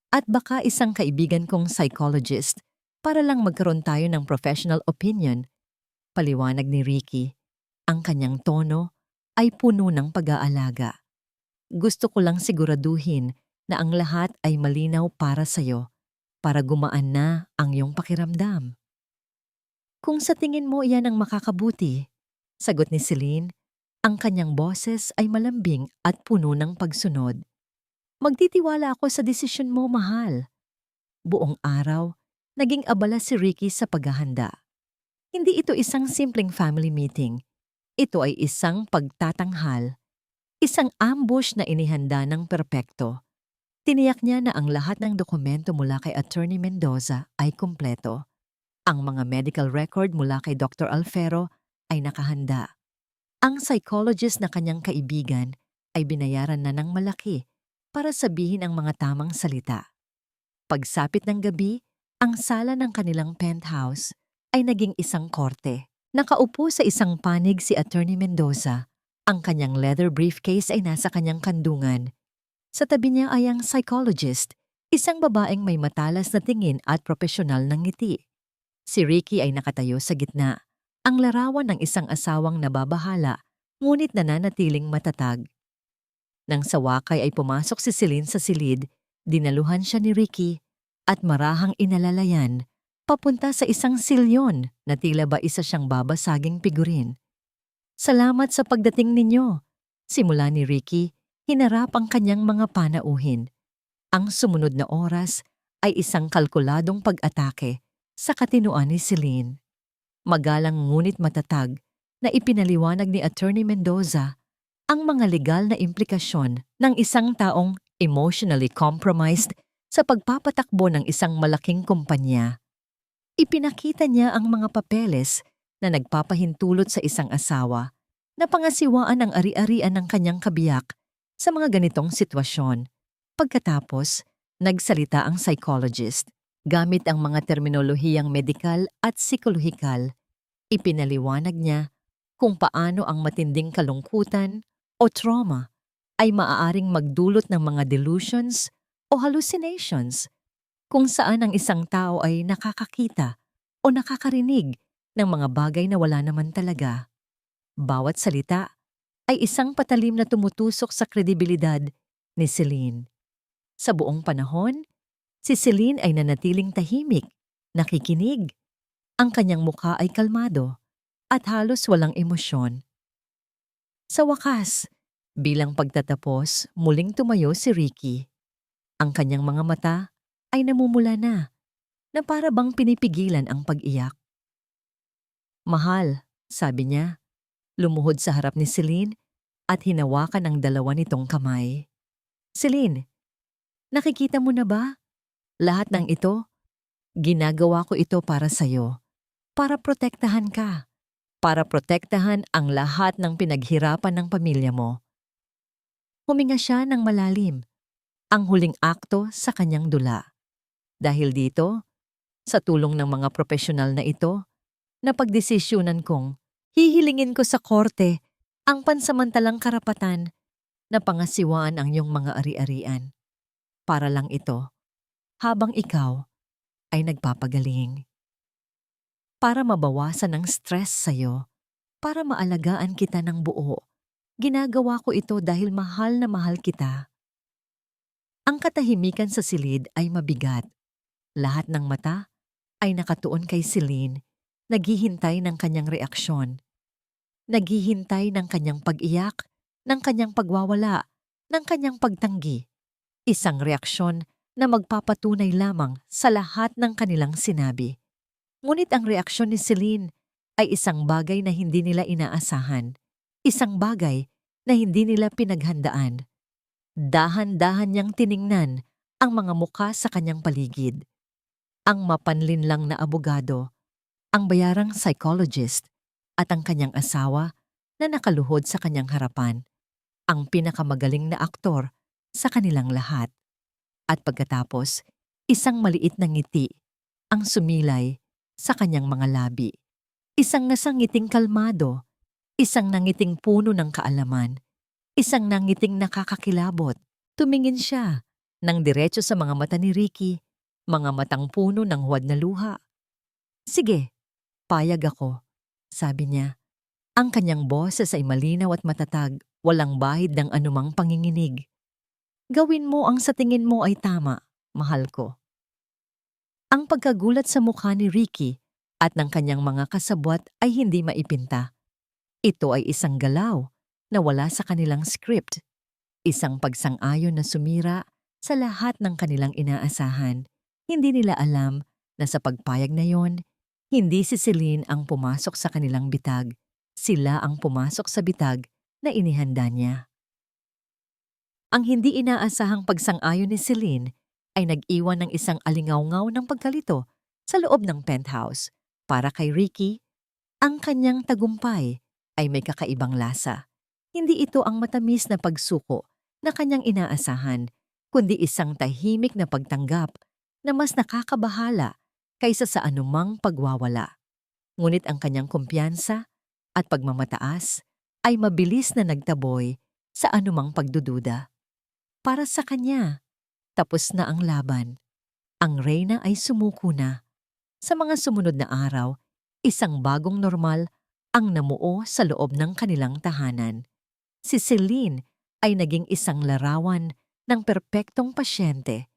At baka isang kaibigan kong psychologist para lang magkaroon tayo ng professional opinion. Paliwanag ni Ricky. Ang kanyang tono ay puno ng pag-aalaga. Gusto ko lang siguraduhin na ang lahat ay malinaw para sa'yo, para gumaan na ang iyong pakiramdam. Kung sa tingin mo iyan ang makakabuti, sagot ni Celine, ang kanyang boses ay malambing at puno ng pagsunod. Magtitiwala ako sa desisyon mo, mahal. Buong araw, naging abala si Ricky sa paghahanda. Hindi ito isang simpleng family meeting. Ito ay isang pagtatanghal. Isang ambush na inihanda ng perpekto. Tiniyak niya na ang lahat ng dokumento mula kay Attorney Mendoza ay kumpleto. Ang mga medical record mula kay Dr. Alfero ay nakahanda. Ang psychologist na kanyang kaibigan ay binayaran na ng malaki para sabihin ang mga tamang salita. Pagsapit ng gabi, ang sala ng kanilang penthouse ay naging isang korte. Nakaupo sa isang panig si Attorney Mendoza. Ang kanyang leather briefcase ay nasa kanyang kandungan. Sa tabi niya ay ang psychologist, isang babaeng may matalas na tingin at propesyonal ng ngiti. Si Ricky ay nakatayo sa gitna, ang larawan ng isang asawang nababahala, ngunit nananatiling matatag. Nang sa wakay ay pumasok si Celine sa silid, dinaluhan siya ni Ricky at marahang inalalayan papunta sa isang silyon na tila ba isa siyang babasaging figurin. Salamat sa pagdating ninyo. Simula ni Ricky, hinarap ang kanyang mga panauhin. Ang sumunod na oras ay isang kalkuladong pag-atake sa katinoan ni Celine. Magalang ngunit matatag na ipinaliwanag ni Attorney Mendoza ang mga legal na implikasyon ng isang taong emotionally compromised sa pagpapatakbo ng isang malaking kumpanya. Ipinakita niya ang mga papeles na nagpapahintulot sa isang asawa na pangasiwaan ang ari-arian ng kanyang kabiyak sa mga ganitong sitwasyon. Pagkatapos, nagsalita ang psychologist. Gamit ang mga terminolohiyang medikal at psikolohikal, ipinaliwanag niya kung paano ang matinding kalungkutan o trauma ay maaaring magdulot ng mga delusions o hallucinations, kung saan ang isang tao ay nakakakita o nakakarinig ng mga bagay na wala naman talaga. Bawat salita ay isang patalim na tumutusok sa kredibilidad ni Celine. Sa buong panahon, si Celine ay nanatiling tahimik, nakikinig. Ang kanyang mukha ay kalmado at halos walang emosyon. Sa wakas, bilang pagtatapos, muling tumayo si Ricky. Ang kanyang mga mata ay namumula na para bang pinipigilan ang pag-iyak. Mahal, sabi niya, lumuhod sa harap ni Celine at hinawakan ang dalawa nitong kamay. Celine, nakikita mo na ba? Lahat ng ito, ginagawa ko ito para sa'yo. Para protektahan ka. Para protektahan ang lahat ng pinaghirapan ng pamilya mo. Huminga siya ng malalim. Ang huling akto sa kanyang dula. Dahil dito, sa tulong ng mga profesional na ito, napagdesisyonan kong hihilingin ko sa korte ang pansamantalang karapatan na pangasiwaan ang iyong mga ari-arian. Para lang ito, habang ikaw ay nagpapagaling. Para mabawasan ang stress sa'yo, para maalagaan kita ng buo, ginagawa ko ito dahil mahal na mahal kita. Ang katahimikan sa silid ay mabigat. Lahat ng mata ay nakatuon kay Celine, naghihintay ng kanyang reaksyon. Naghihintay ng kanyang pag-iyak, ng kanyang pagwawala, ng kanyang pagtanggi. Isang reaksyon na magpapatunay lamang sa lahat ng kanilang sinabi. Ngunit ang reaksyon ni Celine ay isang bagay na hindi nila inaasahan. Isang bagay na hindi nila pinaghandaan. Dahan-dahan niyang tiningnan ang mga mukha sa kanyang paligid. Ang mapanlinlang na abogado, ang bayarang psychologist, at ang kanyang asawa na nakaluhod sa kanyang harapan, ang pinakamagaling na aktor sa kanilang lahat. At pagkatapos, isang maliit na ngiti ang sumilay sa kanyang mga labi. Isang nasangiting kalmado, isang nangiting puno ng kaalaman, isang nangiting nakakakilabot. Tumingin siya ng diretso sa mga mata ni Ricky, mga matang puno ng huwad na luha. "Sige, payag ako," sabi niya. Ang kanyang boses ay malinaw at matatag, walang bahid ng anumang panginginig. "Gawin mo ang sa tingin mo ay tama, mahal ko." Ang pagkagulat sa mukha ni Ricky at ng kanyang mga kasabwat ay hindi maipinta. Ito ay isang galaw na wala sa kanilang script. Isang pagsang-ayon na sumira sa lahat ng kanilang inaasahan. Hindi nila alam na sa pagpayag na yon, hindi si Celine ang pumasok sa kanilang bitag. Sila ang pumasok sa bitag na inihanda niya. Ang hindi inaasahang pagsang-ayon ni Celine ay nag-iwan ng isang alingaw-ngaw ng pagkalito sa loob ng penthouse. Para kay Ricky, ang kanyang tagumpay ay may kakaibang lasa. Hindi ito ang matamis na pagsuko na kanyang inaasahan, kundi isang tahimik na pagtanggap na mas nakakabahala kaysa sa anumang pagwawala. Ngunit ang kanyang kumpiyansa at pagmamataas ay mabilis na nagtaboy sa anumang pagdududa. Para sa kanya, tapos na ang laban. Ang reyna ay sumuko na. Sa mga sumunod na araw, isang bagong normal ang namuo sa loob ng kanilang tahanan. Si Celine ay naging isang larawan ng perpektong pasyente.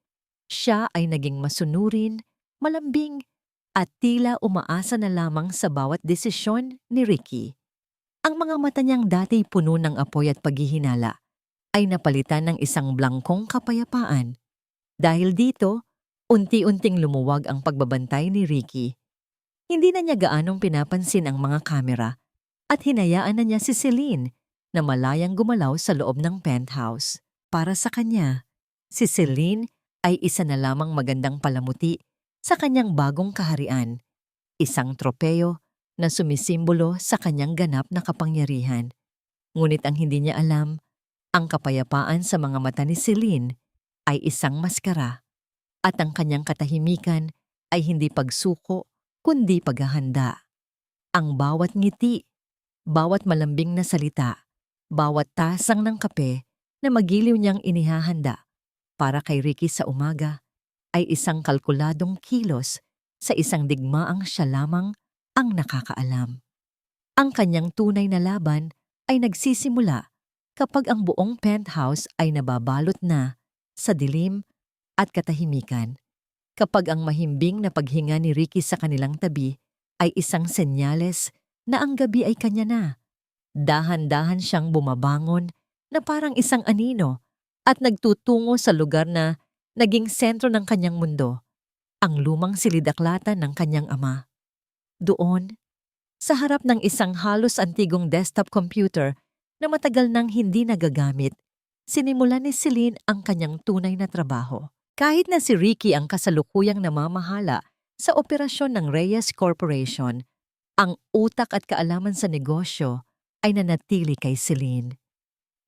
Siya ay naging masunurin, malambing, at tila umaasa na lamang sa bawat desisyon ni Ricky. Ang mga mata niyang dati puno ng apoy at paghihinala ay napalitan ng isang blangkong kapayapaan. Dahil dito, unti-unting lumuwag ang pagbabantay ni Ricky. Hindi na niya gaanong pinapansin ang mga kamera at hinayaan na niya si Celine na malayang gumalaw sa loob ng penthouse. Para sa kanya, si Celine ay isa na lamang magandang palamuti sa kanyang bagong kaharian, isang tropeyo na sumisimbolo sa kanyang ganap na kapangyarihan. Ngunit ang hindi niya alam, ang kapayapaan sa mga mata ni Celine ay isang maskara at ang kanyang katahimikan ay hindi pagsuko kundi paghahanda. Ang bawat ngiti, bawat malambing na salita, bawat tasang ng kape na magiliw niyang inihahanda para kay Ricky sa umaga ay isang kalkuladong kilos sa isang digmaang siya lamang ang nakakaalam. Ang kanyang tunay na laban ay nagsisimula kapag ang buong penthouse ay nababalot na sa dilim at katahimikan. Kapag ang mahimbing na paghinga ni Ricky sa kanilang tabi ay isang senyales na ang gabi ay kanya na. Dahan-dahan siyang bumabangon na parang isang anino at nagtutungo sa lugar na naging sentro ng kanyang mundo, ang lumang silidaklatan ng kanyang ama. Doon, sa harap ng isang halos antigong desktop computer na matagal nang hindi nagagamit, sinimulan ni Celine ang kanyang tunay na trabaho. Kahit na si Ricky ang kasalukuyang namamahala sa operasyon ng Reyes Corporation, ang utak at kaalaman sa negosyo ay nanatili kay Celine.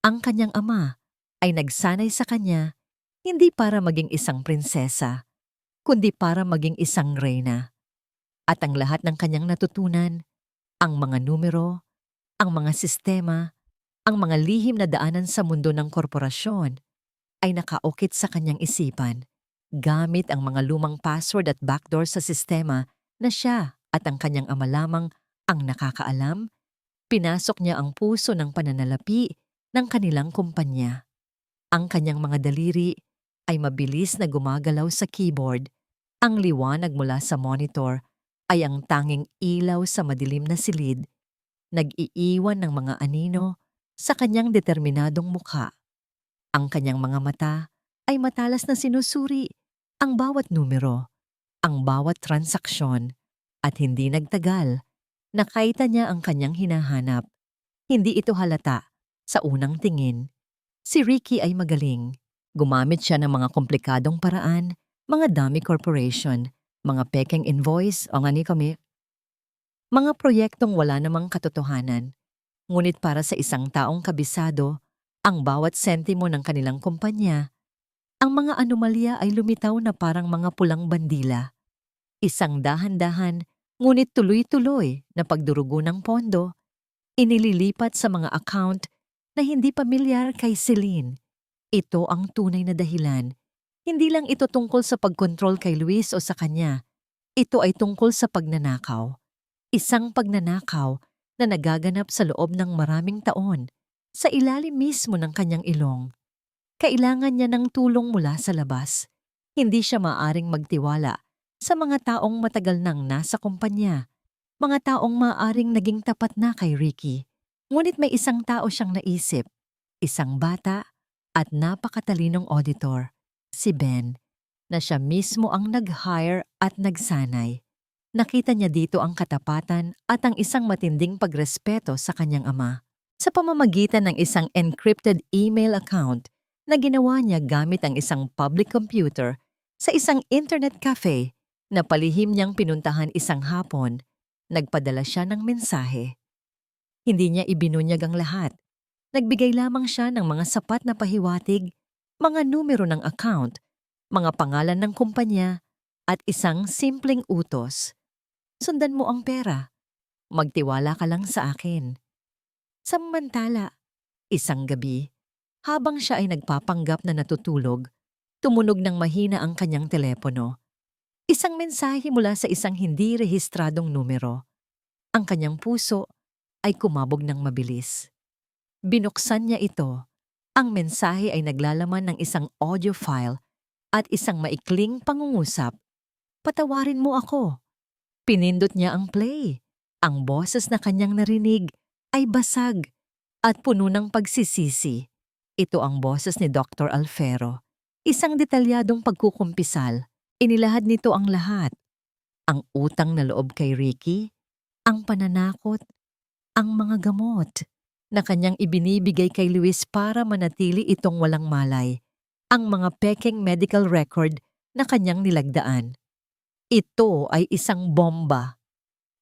Ang kanyang ama ay nagsanay sa kanya hindi para maging isang prinsesa, kundi para maging isang reyna. At ang lahat ng kanyang natutunan, ang mga numero, ang mga sistema, ang mga lihim na daanan sa mundo ng korporasyon ay nakaukit sa kanyang isipan. Gamit ang mga lumang password at backdoor sa sistema na siya at ang kanyang ama lamang ang nakakaalam, pinasok niya ang puso ng pananalapi ng kanilang kumpanya. Ang kanyang mga daliri ay mabilis na gumagalaw sa keyboard. Ang liwanag mula sa monitor ay ang tanging ilaw sa madilim na silid, nag-iiwan ng mga anino sa kanyang determinadong mukha. Ang kanyang mga mata ay matalas na sinusuri ang bawat numero, ang bawat transaksyon, at hindi nagtagal. Nakita niya ang kanyang hinahanap. Hindi ito halata sa unang tingin. Si Ricky ay magaling. Gumamit siya ng mga komplikadong paraan, mga dummy corporation, mga pekeng invoice o nga ni kami, mga proyektong wala namang katotohanan. Ngunit para sa isang taong kabisado, ang bawat sentimo ng kanilang kumpanya, ang mga anomalya ay lumitaw na parang mga pulang bandila. Isang dahan-dahan, ngunit tuloy-tuloy na pagdurugo ng pondo, inililipat sa mga account na hindi pamilyar kay Celine. Ito ang tunay na dahilan. Hindi lang ito tungkol sa pagkontrol kay Luis o sa kanya. Ito ay tungkol sa pagnanakaw. Isang pagnanakaw na nagaganap sa loob ng maraming taon, sa ilalim mismo ng kanyang ilong. Kailangan niya ng tulong mula sa labas. Hindi siya maaring magtiwala sa mga taong matagal nang nasa kumpanya, mga taong maaring naging tapat na kay Ricky. Ngunit may isang tao siyang naisip, isang bata at napakatalinong auditor, si Ben, na siya mismo ang nag-hire at nagsanay. Nakita niya dito ang katapatan at ang isang matinding pagrespeto sa kanyang ama. Sa pamamagitan ng isang encrypted email account na ginawa niya gamit ang isang public computer sa isang internet cafe na palihim niyang pinuntahan isang hapon, nagpadala siya ng mensahe. Hindi niya ibinunyag ang lahat. Nagbigay lamang siya ng mga sapat na pahiwatig, mga numero ng account, mga pangalan ng kumpanya, at isang simpleng utos. Sundan mo ang pera. Magtiwala ka lang sa akin. Samantala, isang gabi, habang siya ay nagpapanggap na natutulog, tumunog ng mahina ang kanyang telepono. Isang mensahe mula sa isang hindi rehistradong numero. Ang kanyang puso ay kumabog ng mabilis. Binuksan niya ito. Ang mensahe ay naglalaman ng isang audio file at isang maikling pangungusap. Patawarin mo ako. Pinindot niya ang play. Ang boses na kanyang narinig ay basag at puno ng pagsisisi. Ito ang boses ni Dr. Alfero. Isang detalyadong pagkukumpisal. Inilahad nito ang lahat. Ang utang na loob kay Ricky, ang pananakot, ang mga gamot na kanyang ibinibigay kay Luis para manatili itong walang malay, ang mga pekeng medical record na kanyang nilagdaan. Ito ay isang bomba.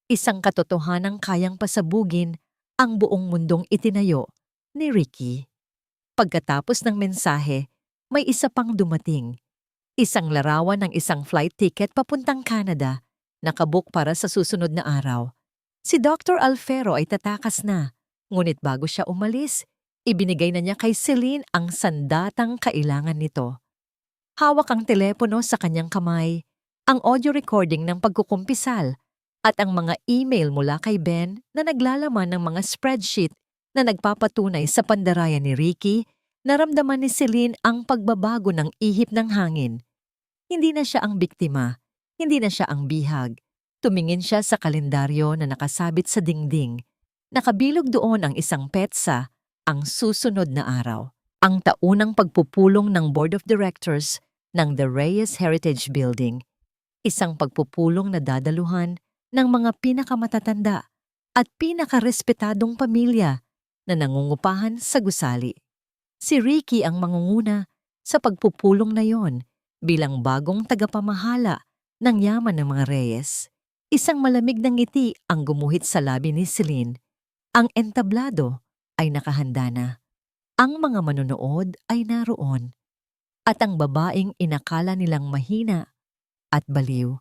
Isang katotohanang kayang pasabugin ang buong mundong itinayo ni Ricky. Pagkatapos ng mensahe, may isa pang dumating. Isang larawan ng isang flight ticket papuntang Canada, nakabook para sa susunod na araw. Si Dr. Alfero ay tatakas na, ngunit bago siya umalis, ibinigay na niya kay Celine ang sandatang kailangan nito. Hawak ang telepono sa kanyang kamay, ang audio recording ng pagkukumpisal, at ang mga email mula kay Ben na naglalaman ng mga spreadsheet na nagpapatunay sa pandarayan ni Ricky, naramdaman ni Celine ang pagbabago ng ihip ng hangin. Hindi na siya ang biktima, hindi na siya ang bihag. Tumingin siya sa kalendaryo na nakasabit sa dingding. Nakabilog doon ang isang petsa, ang susunod na araw. Ang taunang pagpupulong ng Board of Directors ng The Reyes Heritage Building. Isang pagpupulong na dadaluhan ng mga pinakamatatanda at pinakarespetadong pamilya na nangungupahan sa gusali. Si Ricky ang mangunguna sa pagpupulong na yon bilang bagong tagapamahala ng yaman ng mga Reyes. Isang malamig na ngiti ang gumuhit sa labi ni Celine. Ang entablado ay nakahanda na. Ang mga manonood ay naroon. At ang babaeng inakala nilang mahina at baliw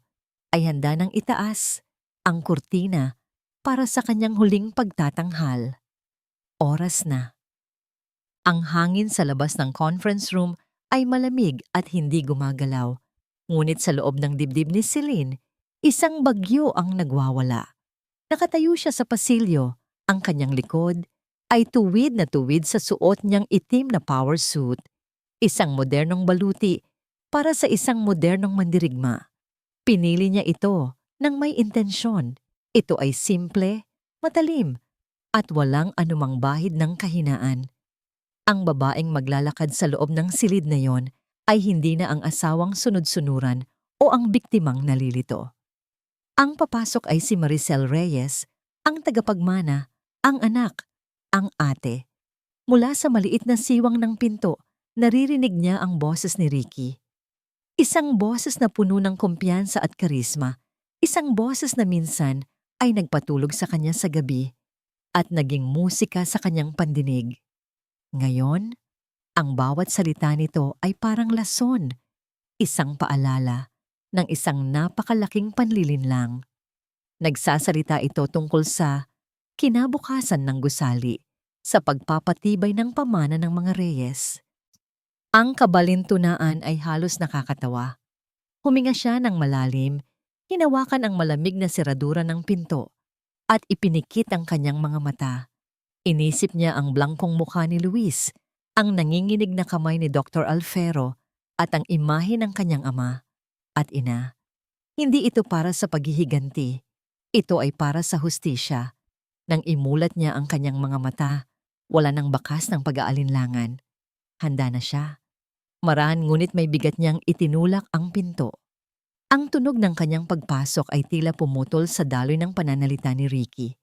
ay handa nang itaas ang kurtina para sa kanyang huling pagtatanghal. Oras na. Ang hangin sa labas ng conference room ay malamig at hindi gumagalaw. Ngunit sa loob ng dibdib ni Celine, isang bagyo ang nagwawala. Nakatayo siya sa pasilyo. Ang kanyang likod ay tuwid na tuwid sa suot niyang itim na power suit. Isang modernong baluti para sa isang modernong mandirigma. Pinili niya ito ng may intensyon. Ito ay simple, matalim, at walang anumang bahid ng kahinaan. Ang babaeng maglalakad sa loob ng silid na yon ay hindi na ang asawang sunod-sunuran o ang biktimang nalilito. Ang papasok ay si Maricel Reyes, ang tagapagmana, ang anak, ang ate. Mula sa maliit na siwang ng pinto, naririnig niya ang boses ni Ricky. Isang boses na puno ng kumpiyansa at karisma. Isang boses na minsan ay nagpatulog sa kanya sa gabi at naging musika sa kanyang pandinig. Ngayon, ang bawat salita nito ay parang lason, isang paalala ng isang napakalaking panlilinlang. Nagsasalita ito tungkol sa kinabukasan ng gusali sa pagpapatibay ng pamana ng mga Reyes. Ang kabalintunaan ay halos nakakatawa. Huminga siya ng malalim, hinawakan ang malamig na seradura ng pinto at ipinikit ang kanyang mga mata. Inisip niya ang blangkong mukha ni Luis, ang nanginginig na kamay ni Dr. Alfero at ang imahe ng kanyang ama at ina. Hindi ito para sa paghihiganti. Ito ay para sa hustisya. Nang imulat niya ang kanyang mga mata, wala nang bakas ng pag-aalinlangan. Handa na siya. Marahan ngunit may bigat niyang itinulak ang pinto. Ang tunog ng kanyang pagpasok ay tila pumutol sa daloy ng pananalita ni Ricky.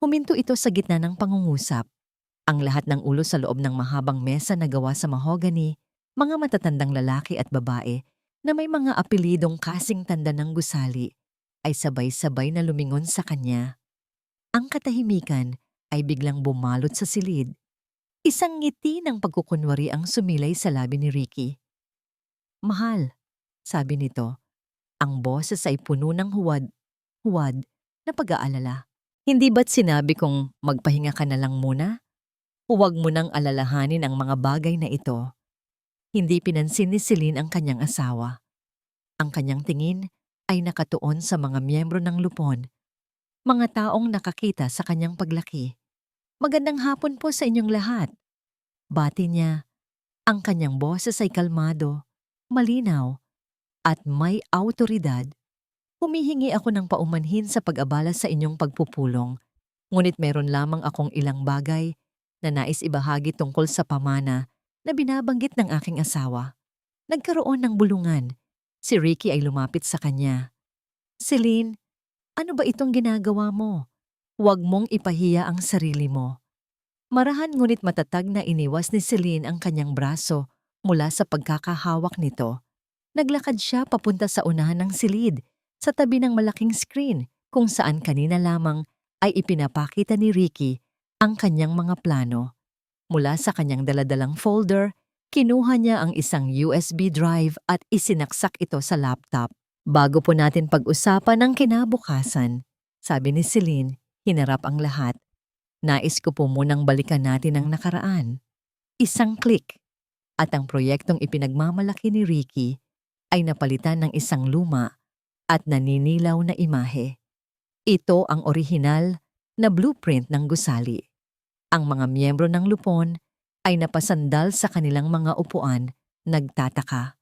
Huminto ito sa gitna ng pangungusap. Ang lahat ng ulo sa loob ng mahabang mesa na gawa sa mahogany, mga matatandang lalaki at babae na may mga apelidong kasing tanda ng gusali, ay sabay-sabay na lumingon sa kanya. Ang katahimikan ay biglang bumalot sa silid. Isang ngiti ng pagkukunwari ang sumilay sa labi ni Ricky. "Mahal," sabi nito. Ang boses ay puno ng huwad na pag-aalala. "Hindi ba't sinabi kong magpahinga ka na lang muna? Huwag mo nang alalahanin ang mga bagay na ito." Hindi pinansin ni Celine ang kanyang asawa. Ang kanyang tingin ay nakatuon sa mga miyembro ng lupon, mga taong nakakita sa kanyang paglaki. "Magandang hapon po sa inyong lahat." Bati niya. Ang kanyang boses ay kalmado, malinaw, at may awtoridad. "Humihingi ako ng paumanhin sa pag-abala sa inyong pagpupulong, ngunit meron lamang akong ilang bagay na nais ibahagi tungkol sa pamana na binabanggit ng aking asawa." Nagkaroon ng bulungan. Si Ricky ay lumapit sa kanya. "Celine, ano ba itong ginagawa mo? Huwag mong ipahiya ang sarili mo." Marahan ngunit matatag na iniwas ni Celine ang kanyang braso mula sa pagkakahawak nito. Naglakad siya papunta sa unahan ng silid, sa tabi ng malaking screen kung saan kanina lamang ay ipinapakita ni Ricky ang kanyang mga plano. Mula sa kanyang daladalang folder, kinuha niya ang isang USB drive at isinaksak ito sa laptop. "Bago po natin pag-usapan ang kinabukasan," sabi ni Celine, hinarap ang lahat. "Nais ko po munang balikan natin ang nakaraan." Isang click, at ang proyektong ipinagmamalaki ni Ricky ay napalitan ng isang luma at naninilaw na imahe. Ito ang orihinal na blueprint ng gusali. Ang mga miyembro ng lupon ay napasandal sa kanilang mga upuan, nagtataka.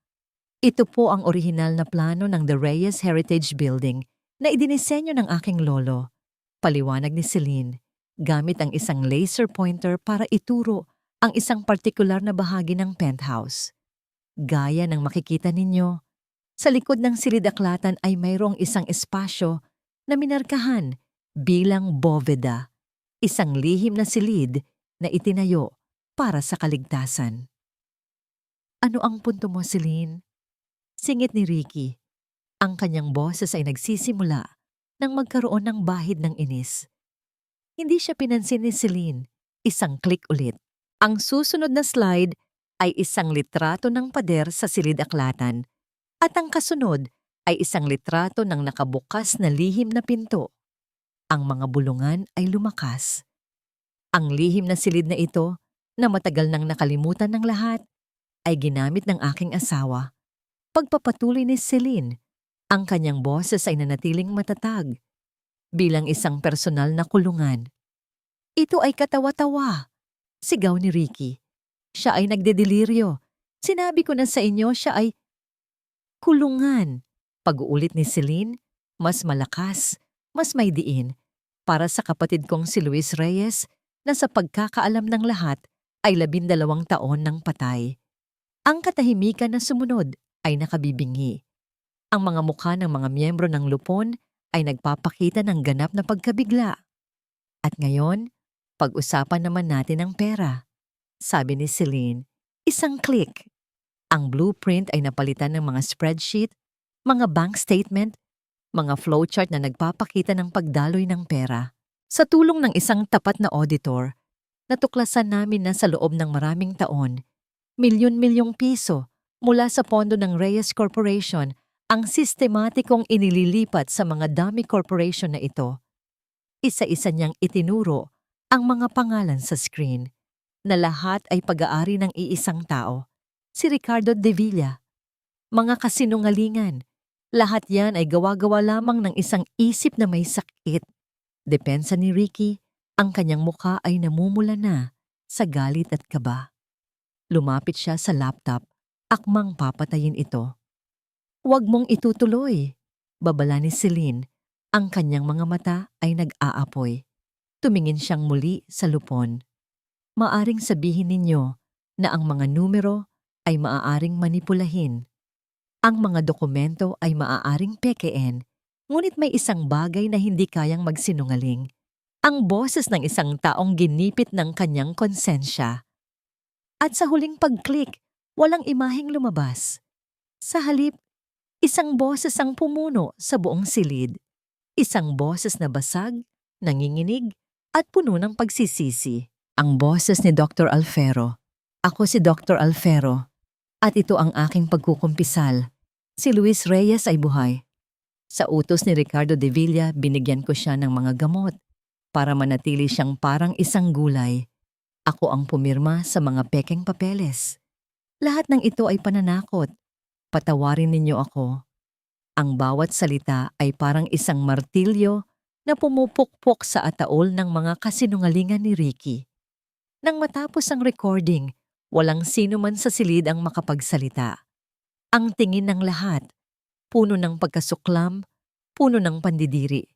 Ito po ang orihinal na plano ng The Reyes Heritage Building na idinisenyo ng aking lolo. Paliwanag ni Celine, gamit ang isang laser pointer para ituro ang isang partikular na bahagi ng penthouse. Gaya ng makikita ninyo, sa likod ng silid-aklatan ay mayroong isang espasyo na minarkahan bilang boveda, isang lihim na silid na itinayo para sa kaligtasan. "Ano ang punto mo, Celine?" Singit ni Ricky. Ang kanyang boses ay nagsisimula nang magkaroon ng bahid ng inis. Hindi siya pinansin ni Celine. Isang click ulit. Ang susunod na slide ay isang litrato ng pader sa silid-aklatan at ang kasunod ay isang litrato ng nakabukas na lihim na pinto. Ang mga bulungan ay lumakas. Ang lihim na silid na ito, na matagal nang nakalimutan ng lahat, ay ginamit ng aking asawa. Pagpapatuloy ni Celine, ang kanyang boses ay nanatiling matatag bilang isang personal na kulungan. "Ito ay katawa-tawa," sigaw ni Ricky. "Siya ay nagdedeliryo. Sinabi ko na sa inyo siya ay..." kulungan. Pag-uulit ni Celine, mas malakas, mas may diin. Para sa kapatid kong si Luis Reyes na sa pagkakaalam ng lahat ay 12 taon ng patay. Ang katahimikan na sumunod ay nakabibingi. Ang mga mukha ng mga miyembro ng lupon ay nagpapakita ng ganap na pagkabigla. At ngayon, pag-usapan naman natin ang pera. Sabi ni Celine, isang click. Ang blueprint ay napalitan ng mga spreadsheet, mga bank statement, mga flowchart na nagpapakita ng pagdaloy ng pera. Sa tulong ng isang tapat na auditor, natuklasan namin na sa loob ng maraming taon, milyon-milyong piso mula sa pondo ng Reyes Corporation ang sistematikong inililipat sa mga dummy corporation na ito. Isa-isa niyang itinuro ang mga pangalan sa screen na lahat ay pag-aari ng iisang tao, si Ricardo De Villa. Mga kasinungalingan, lahat yan ay gawa-gawa lamang ng isang isip na may sakit. Depensa ni Ricky, ang kanyang mukha ay namumula na sa galit at kaba. Lumapit siya sa laptop, akmang papatayin ito. Huwag mong itutuloy, babala ni Celine. Ang kanyang mga mata ay nag-aapoy. Tumingin siyang muli sa lupon. Maaring sabihin ninyo na ang mga numero ay maaaring manipulahin. Ang mga dokumento ay maaaring pekeen, ngunit may isang bagay na hindi kayang magsinungaling. Ang boses ng isang taong ginipit ng kanyang konsensya. At sa huling pag-click, walang imaheng lumabas. Sa halip, isang boses ang pumuno sa buong silid. Isang boses na basag, nanginginig, at puno ng pagsisisi. Ang boses ni Dr. Alfero. Ako si Dr. Alfero, at ito ang aking pagkukumpisal. Si Luis Reyes ay buhay. Sa utos ni Ricardo De Villa, binigyan ko siya ng mga gamot para manatili siyang parang isang gulay. Ako ang pumirma sa mga pekeng papeles. Lahat ng ito ay pananakot. Patawarin ninyo ako. Ang bawat salita ay parang isang martilyo na pumupukpok sa ataol ng mga kasinungalingan ni Ricky. Nang matapos ang recording, walang sino man sa silid ang makapagsalita. Ang tingin ng lahat, puno ng pagkasuklam, puno ng pandidiri,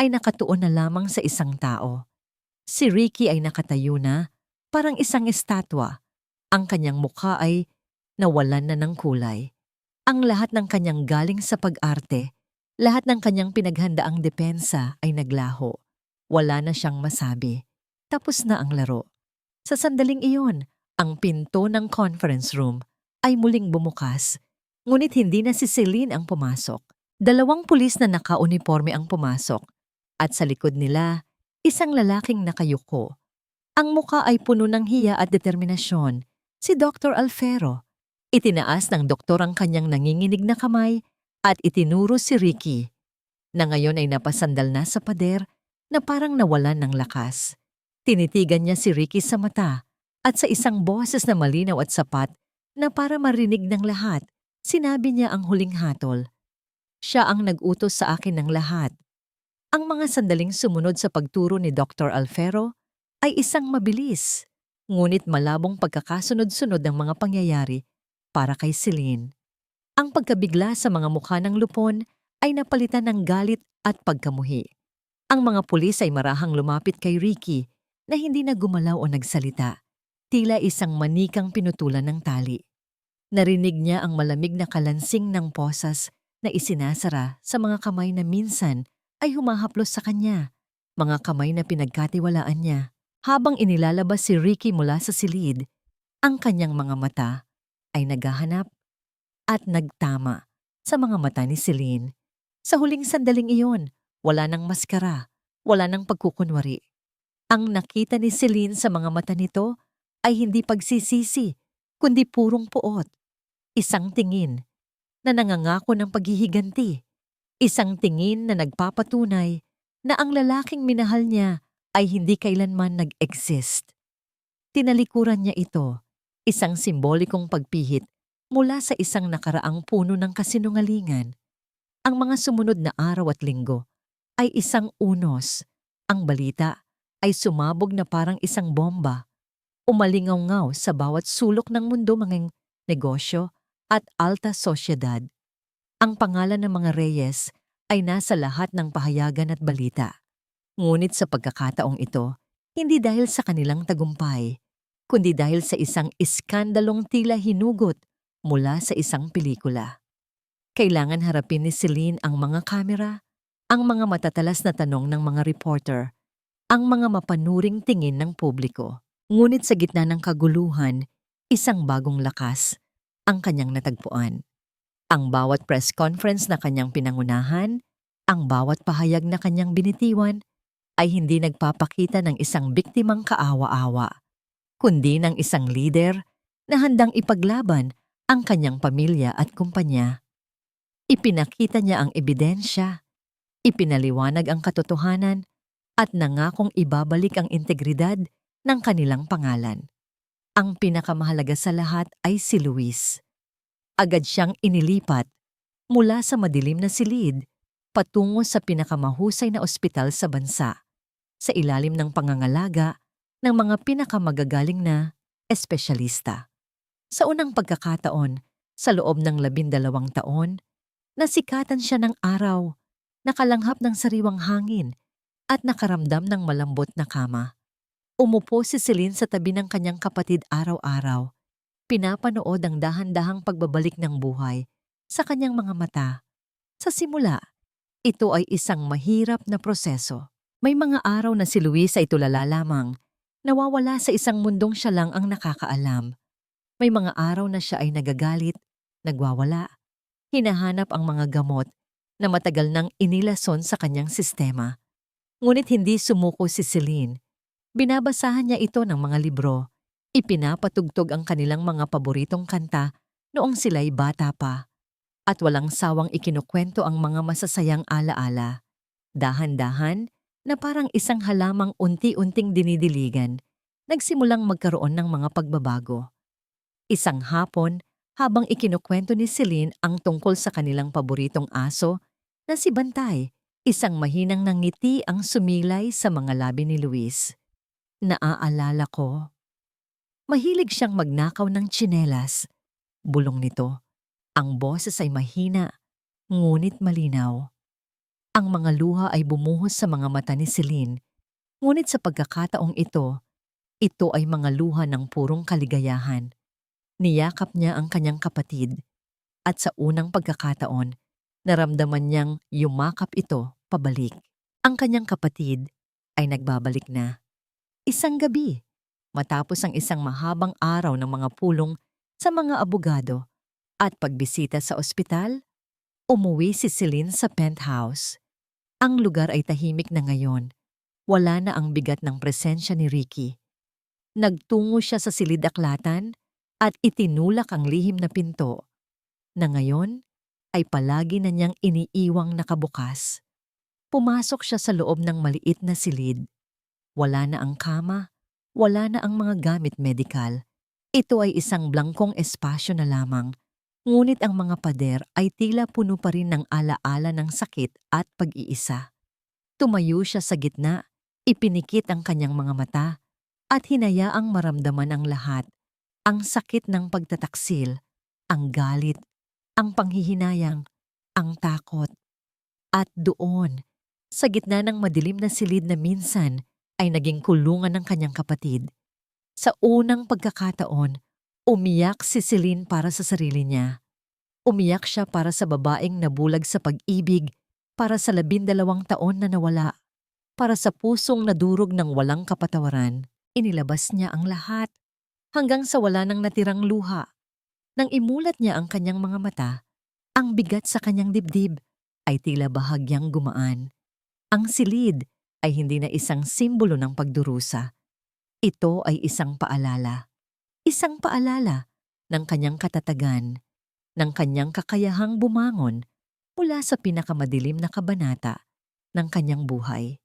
ay nakatuon na lamang sa isang tao. Si Ricky ay nakatayo na, parang isang estatwa. Ang kanyang mukha ay nawalan na ng kulay. Ang lahat ng kanyang galing sa pag-arte, lahat ng kanyang pinaghandaang depensa ay naglaho. Wala na siyang masabi. Tapos na ang laro. Sa sandaling iyon, ang pinto ng conference room ay muling bumukas. Ngunit hindi na si Celine ang pumasok. 2 pulis na naka-uniforme ang pumasok. At sa likod nila, isang lalaking nakayuko. Ang muka ay puno ng hiya at determinasyon. Si Dr. Alfero. Itinaas ng doktor ang kanyang nanginginig na kamay at itinuro si Ricky, na ngayon ay napasandal na sa pader na parang nawalan ng lakas. Tinitigan niya si Ricky sa mata at sa isang boses na malinaw at sapat na para marinig ng lahat, sinabi niya ang huling hatol. Siya ang nag-utos sa akin ng lahat. Ang mga sandaling sumunod sa pagturo ni Dr. Alfero ay isang mabilis, ngunit malabong pagkakasunod-sunod ng mga pangyayari para kay Celine. Ang pagkabigla sa mga mukha ng lupon ay napalitan ng galit at pagkamuhi. Ang mga pulis ay marahang lumapit kay Ricky na hindi na gumalaw o nagsalita, tila isang manikang pinutulan ng tali. Narinig niya ang malamig na kalansing ng posas na isinasara sa mga kamay na minsan ay humahaplos sa kanya, mga kamay na pinagkatiwalaan niya. Habang inilalabas si Ricky mula sa silid, ang kanyang mga mata ay naghahanap at nagtama sa mga mata ni Celine. Sa huling sandaling iyon, wala nang maskara, wala nang pagkukunwari. Ang nakita ni Celine sa mga mata nito ay hindi pagsisisi, kundi purong puot. Isang tingin na nangangako ng paghihiganti. Isang tingin na nagpapatunay na ang lalaking minahal niya ay hindi kailanman nag-exist. Tinalikuran niya ito, isang simbolikong pagpihit mula sa isang nakaraang puno ng kasinungalingan. Ang mga sumunod na araw at linggo ay isang unos. Ang balita ay sumabog na parang isang bomba. Umalingaw-ngaw sa bawat sulok ng mundo, mga negosyo at alta sosyedad. Ang pangalan ng mga Reyes ay nasa lahat ng pahayagan at balita. Ngunit sa pagkakataong ito, hindi dahil sa kanilang tagumpay, kundi dahil sa isang iskandalong tila hinugot mula sa isang pelikula. Kailangan harapin ni Celine ang mga kamera, ang mga matatalas na tanong ng mga reporter, ang mga mapanuring tingin ng publiko. Ngunit sa gitna ng kaguluhan, isang bagong lakas ang kanyang natagpuan. Ang bawat press conference na kanyang pinangunahan, ang bawat pahayag na kanyang binitiwan, ay hindi nagpapakita ng isang biktimang kaawa-awa, kundi ng isang leader na handang ipaglaban ang kanyang pamilya at kumpanya. Ipinakita niya ang ebidensya, ipinaliwanag ang katotohanan, at nangakong ibabalik ang integridad ng kanilang pangalan. Ang pinakamahalaga sa lahat ay si Luis. Agad siyang inilipat mula sa madilim na silid patungo sa pinakamahusay na ospital sa bansa, sa ilalim ng pangangalaga ng mga pinakamagagaling na espesyalista. Sa unang pagkakataon, sa loob ng 12 taon, nasikatan siya ng araw, nakalanghap ng sariwang hangin, at nakaramdam ng malambot na kama. Umupo si Celine sa tabi ng kanyang kapatid araw-araw, pinapanood ang dahan-dahang pagbabalik ng buhay sa kanyang mga mata. Sa simula, ito ay isang mahirap na proseso. May mga araw na si Luis ay tulala lamang, nawawala sa isang mundong siya lang ang nakakaalam. May mga araw na siya ay nagagalit, nagwawala, hinahanap ang mga gamot na matagal nang inilason sa kanyang sistema. Ngunit hindi sumuko si Celine. Binabasahan niya ito ng mga libro. Ipinapatugtog ang kanilang mga paboritong kanta noong sila'y bata pa. At walang sawang ikinukwento ang mga masasayang alaala. Dahan-dahan na parang isang halamang unti-unting dinidiligan, nagsimulang magkaroon ng mga pagbabago. Isang hapon, habang ikinukwento ni Celine ang tungkol sa kanilang paboritong aso na si Bantay, isang mahinang ngiti ang sumilay sa mga labi ni Luis. Naaalala ko. Mahilig siyang magnakaw ng tsinelas. Bulong nito. Ang boses ay mahina, ngunit malinaw. Ang mga luha ay bumuhos sa mga mata ni Celine, ngunit sa pagkakataong ito ay mga luha ng purong kaligayahan. Niyakap niya ang kanyang kapatid, at sa unang pagkakataon, naramdaman niyang yumakap ito pabalik. Ang kanyang kapatid ay nagbabalik na. Isang gabi, matapos ang isang mahabang araw ng mga pulong sa mga abogado at pagbisita sa ospital, umuwi si Celine sa penthouse. Ang lugar ay tahimik na ngayon. Wala na ang bigat ng presensya ni Ricky. Nagtungo siya sa silid-aklatan at itinulak ang lihim na pinto, na ngayon ay palagi na niyang iniiwang nakabukas. Pumasok siya sa loob ng maliit na silid. Wala na ang kama, wala na ang mga gamit medikal. Ito ay isang blangkong espasyo na lamang, ngunit ang mga pader ay tila puno pa rin ng alaala ng sakit at pag-iisa. Tumayo siya sa gitna, ipinikit ang kanyang mga mata, at hinayaang maramdaman ang lahat. Ang sakit ng pagtataksil, ang galit, ang panghihinayang, ang takot. At doon, sa gitna ng madilim na silid na minsan ay naging kulungan ng kanyang kapatid. Sa unang pagkakataon, umiyak si Celine para sa sarili niya. Umiyak siya para sa babaeng nabulag sa pag-ibig, para sa 12 taon na nawala, para sa pusong nadurog ng walang kapatawaran. Inilabas niya ang lahat, hanggang sa wala nang natirang luha. Nang imulat niya ang kanyang mga mata, ang bigat sa kanyang dibdib ay tila bahagyang gumaan. Ang silid ay hindi na isang simbolo ng pagdurusa. Ito ay isang paalala. Isang paalala ng kanyang katatagan, ng kanyang kakayahang bumangon mula sa pinakamadilim na kabanata ng kanyang buhay.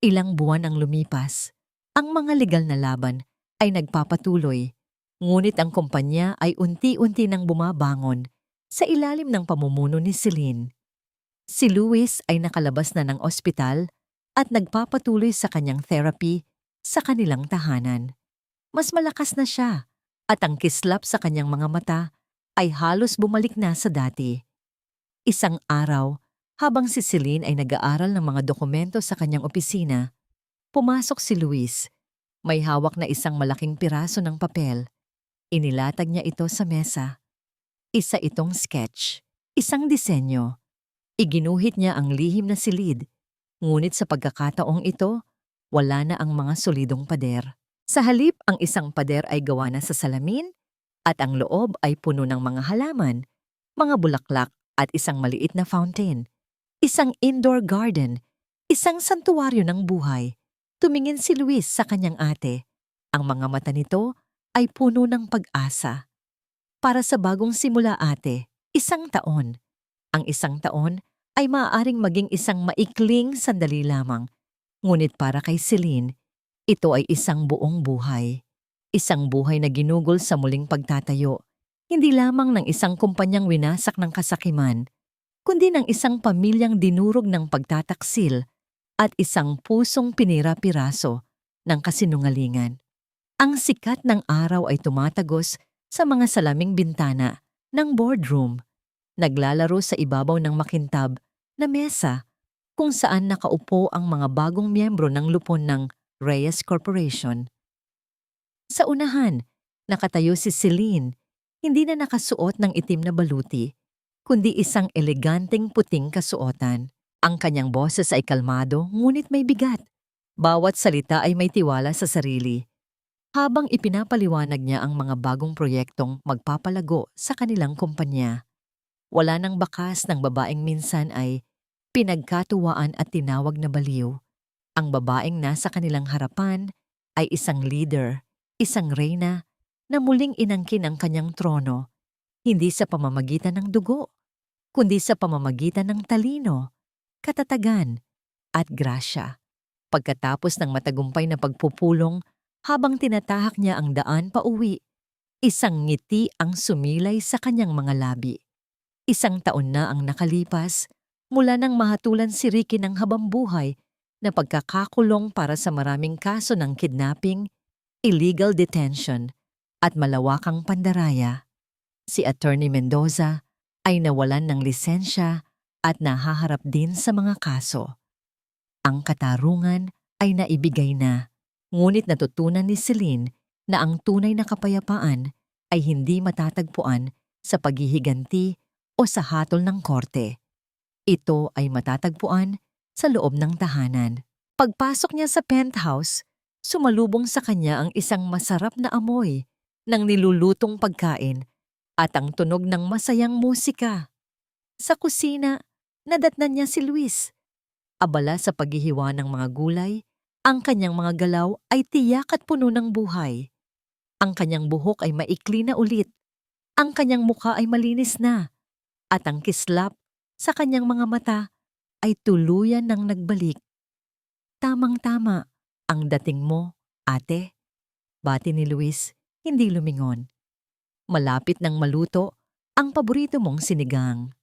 Ilang buwan ang lumipas. Ang mga legal na laban ay nagpapatuloy, ngunit ang kumpanya ay unti-unti nang bumabangon sa ilalim ng pamumuno ni Celine. Si Luis ay nakalabas na ng ospital at nagpapatuloy sa kanyang therapy sa kanilang tahanan. Mas malakas na siya at ang kislap sa kanyang mga mata ay halos bumalik na sa dati. Isang araw, habang si Celine ay nag-aaral ng mga dokumento sa kanyang opisina, pumasok si Luis. May hawak na isang malaking piraso ng papel. Inilatag niya ito sa mesa. Isa itong sketch, isang disenyo. Iginuhit niya ang lihim na silid, ngunit sa pagkakataong ito, wala na ang mga solidong pader. Sa halip, ang isang pader ay gawa na sa salamin at ang loob ay puno ng mga halaman, mga bulaklak at isang maliit na fountain. Isang indoor garden, isang santuwaryo ng buhay. Tumingin si Luis sa kanyang ate. Ang mga mata nito ay puno ng pag-asa. Para sa bagong simula, ate, isang taon. Ang isang taon ay maaaring maging isang maikling sandali lamang. Ngunit para kay Celine, ito ay isang buong buhay. Isang buhay na ginugol sa muling pagtatayo. Hindi lamang ng isang kumpanyang winasak ng kasakiman, kundi ng isang pamilyang dinurog ng pagtataksil at isang pusong pinira-piraso ng kasinungalingan. Ang sikat ng araw ay tumatagos sa mga salaming bintana ng boardroom, naglalaro sa ibabaw ng makintab na mesa kung saan nakaupo ang mga bagong miyembro ng lupon ng Reyes Corporation. Sa unahan, nakatayo si Celine, hindi na nakasuot ng itim na baluti, kundi isang eleganteng puting kasuotan. Ang kanyang boses ay kalmado ngunit may bigat. Bawat salita ay may tiwala sa sarili. Habang ipinapaliwanag niya ang mga bagong proyektong magpapalago sa kanilang kumpanya, wala nang bakas ng babaeng minsan ay pinagkatuwaan at tinawag na baliw. Ang babaeng nasa kanilang harapan ay isang leader, isang reyna na muling inangkin ang kanyang trono, hindi sa pamamagitan ng dugo, kundi sa pamamagitan ng talino, katatagan, at grasya. Pagkatapos ng matagumpay na pagpupulong, habang tinatahak niya ang daan pauwi, isang ngiti ang sumilay sa kanyang mga labi. Isang taon na ang nakalipas mula nang mahatulan si Ricky ng habambuhay na pagkakakulong para sa maraming kaso ng kidnapping, illegal detention, at malawakang pandaraya. Si Attorney Mendoza ay nawalan ng lisensya at nahaharap din sa mga kaso. Ang katarungan ay naibigay na, ngunit natutunan ni Celine na ang tunay na kapayapaan ay hindi matatagpuan sa paghihiganti o sa hatol ng korte. Ito ay matatagpuan sa loob ng tahanan. Pagpasok niya sa penthouse, sumalubong sa kanya ang isang masarap na amoy ng nilulutong pagkain at ang tunog ng masayang musika. Sa kusina, nadatnan niya si Luis. Abala sa paghihiwa ng mga gulay, ang kanyang mga galaw ay tiyak at puno ng buhay. Ang kanyang buhok ay maikli na ulit. Ang kanyang mukha ay malinis na. At ang kislap sa kanyang mga mata ay tuluyan ng nagbalik. Tamang-tama ang dating mo, ate. Bati ni Luis, hindi lumingon. Malapit nang maluto ang paborito mong sinigang.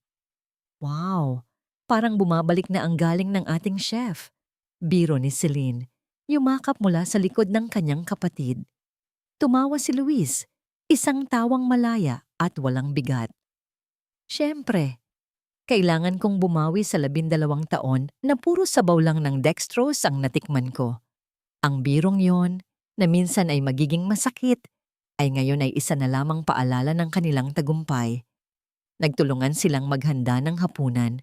Wow! Parang bumabalik na ang galing ng ating chef. Biro ni Celine, yumakap mula sa likod ng kanyang kapatid. Tumawa si Luis, isang tawang malaya at walang bigat. Siyempre, kailangan kong bumawi sa 12 taon na puro sabaw lang ng dextrose ang natikman ko. Ang birong yon, na minsan ay magiging masakit, ay ngayon ay isa na lamang paalala ng kanilang tagumpay. Nagtulungan silang maghanda ng hapunan.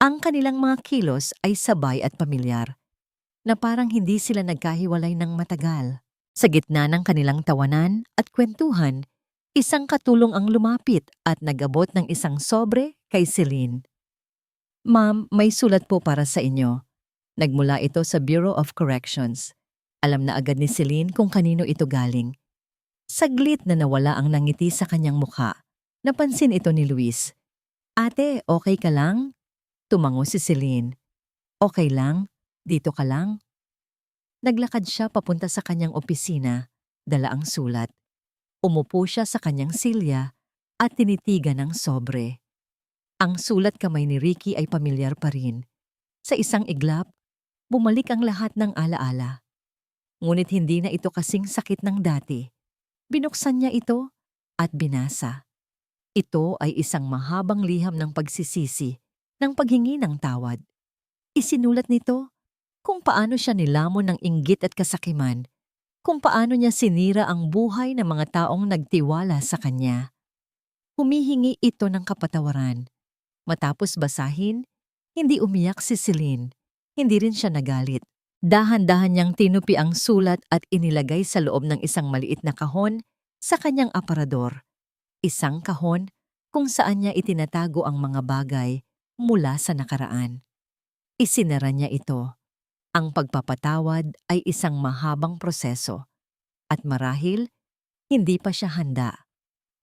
Ang kanilang mga kilos ay sabay at pamilyar, na parang hindi sila nagkahiwalay ng matagal. Sa gitna ng kanilang tawanan at kwentuhan, isang katulong ang lumapit at nagabot ng isang sobre kay Celine. Ma'am, may sulat po para sa inyo. Nagmula ito sa Bureau of Corrections. Alam na agad ni Celine kung kanino ito galing. Saglit na nawala ang nangiti sa kanyang mukha. Napansin ito ni Luis. Ate, okay ka lang? Tumango si Celine. Okay lang? Dito ka lang? Naglakad siya papunta sa kanyang opisina, dala ang sulat. Umupo siya sa kanyang silya at tinitigan ng sobre. Ang sulat kamay ni Ricky ay pamilyar pa rin. Sa isang iglap, bumalik ang lahat ng alaala. Ngunit hindi na ito kasing sakit ng dati. Binuksan niya ito at binasa. Ito ay isang mahabang liham ng pagsisisi, ng paghingi ng tawad. Isinulat nito kung paano siya nilamon ng inggit at kasakiman, kung paano niya sinira ang buhay ng mga taong nagtiwala sa kanya. Humihingi ito ng kapatawaran. Matapos basahin, hindi umiyak si Celine. Hindi rin siya nagalit. Dahan-dahan niyang tinupi ang sulat at inilagay sa loob ng isang maliit na kahon sa kanyang aparador. Isang kahon kung saan niya itinatago ang mga bagay mula sa nakaraan. Isinara niya ito. Ang pagpapatawad ay isang mahabang proseso. At marahil, hindi pa siya handa.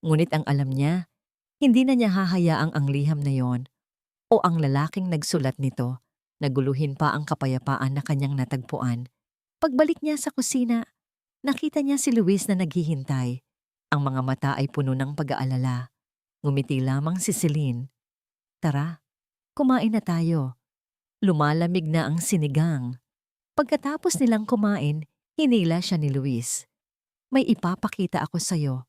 Ngunit ang alam niya, hindi na niya hahayaang ang liham na yon o ang lalaking nagsulat nito naguluhin pa ang kapayapaan na kanyang natagpuan. Pagbalik niya sa kusina, nakita niya si Luis na naghihintay. Ang mga mata ay puno ng pag-aalala. Ngumiti lamang si Celine. Tara, kumain na tayo. Lumalamig na ang sinigang. Pagkatapos nilang kumain, hinila siya ni Luis. May ipapakita ako sa'yo.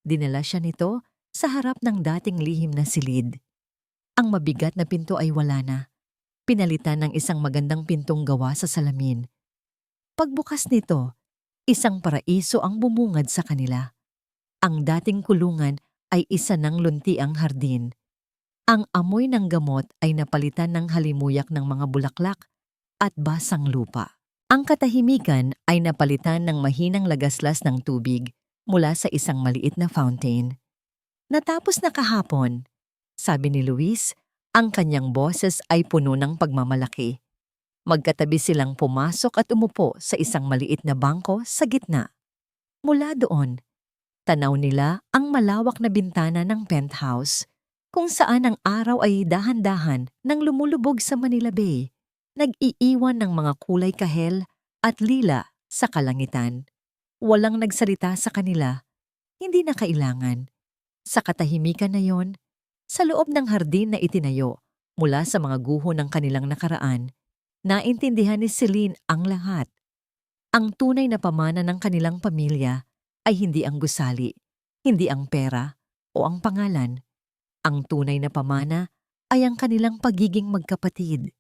Dinala siya nito sa harap ng dating lihim na silid. Ang mabigat na pinto ay wala na. Pinalitan ng isang magandang pintong gawa sa salamin. Pagbukas nito, isang paraiso ang bumungad sa kanila. Ang dating kulungan ay isa ng luntiang hardin. Ang amoy ng gamot ay napalitan ng halimuyak ng mga bulaklak at basang lupa. Ang katahimikan ay napalitan ng mahinang lagaslas ng tubig mula sa isang maliit na fountain. Natapos na kahapon, sabi ni Luis, ang kanyang boses ay puno ng pagmamalaki. Magkatabi silang pumasok at umupo sa isang maliit na bangko sa gitna. Mula doon, tanaw nila ang malawak na bintana ng penthouse, kung saan ang araw ay dahan-dahan nang lumulubog sa Manila Bay, nag-iiwan ng mga kulay kahel at lila sa kalangitan. Walang nagsalita sa kanila, hindi na kailangan. Sa katahimikan na yon, sa loob ng hardin na itinayo mula sa mga guho ng kanilang nakaraan, naintindihan ni Celine ang lahat. Ang tunay na pamana ng kanilang pamilya ay hindi ang gusali, hindi ang pera o ang pangalan. Ang tunay na pamana ay ang kanilang pagiging magkapatid.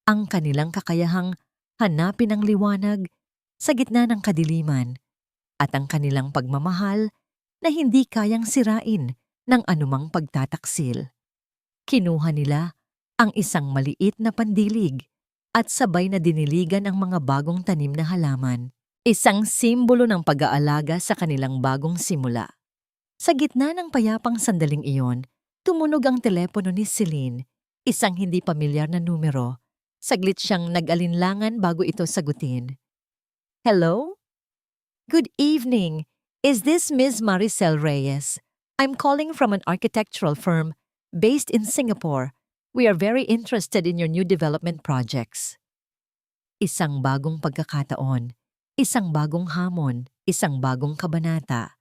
Ang kanilang kakayahang hanapin ang liwanag sa gitna ng kadiliman at ang kanilang pagmamahal na hindi kayang sirain ng anumang pagtataksil. Kinuha nila ang isang maliit na pandilig at sabay na diniligan ang mga bagong tanim na halaman, isang simbolo ng pag-aalaga sa kanilang bagong simula. Sa gitna ng payapang sandaling iyon, tumunog ang telepono ni Celine, isang hindi pamilyar na numero. Saglit siyang nag-alinlangan bago ito sagutin. Hello? Good evening. Is this Ms. Maricel Reyes? I'm calling from an architectural firm based in Singapore. We are very interested in your new development projects. Isang bagong pagkakataon, isang bagong hamon, isang bagong kabanata.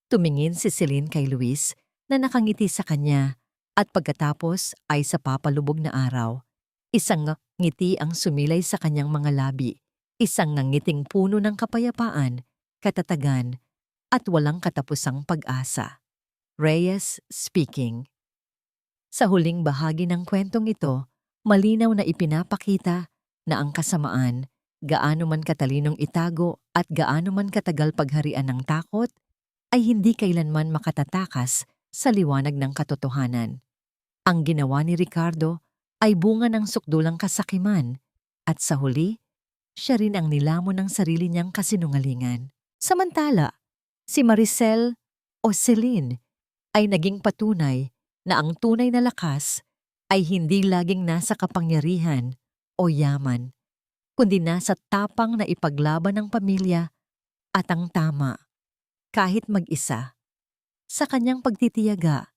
Tumingin si Celine kay Luis na nakangiti sa kanya at pagkatapos ay sa papalubog na araw. Isang ngiti ang sumilay sa kanyang mga labi, isang nangiting puno ng kapayapaan, katatagan, at walang katapusang pag-asa. Reyes speaking. Sa huling bahagi ng kwentong ito, malinaw na ipinapakita na ang kasamaan, gaano man katalinong itago at gaano man katagal pagharian ng takot, ay hindi kailanman makatatakas sa liwanag ng katotohanan. Ang ginawa ni Ricardo ay bunga ng sukdulang kasakiman at sa huli, siya rin ang nilamon ng sarili niyang kasinungalingan. Samantala, si Maricel o Celine ay naging patunay na ang tunay na lakas ay hindi laging nasa kapangyarihan o yaman, kundi nasa tapang na ipaglaban ng pamilya at ang tama, kahit mag-isa. Sa kanyang pagtitiyaga,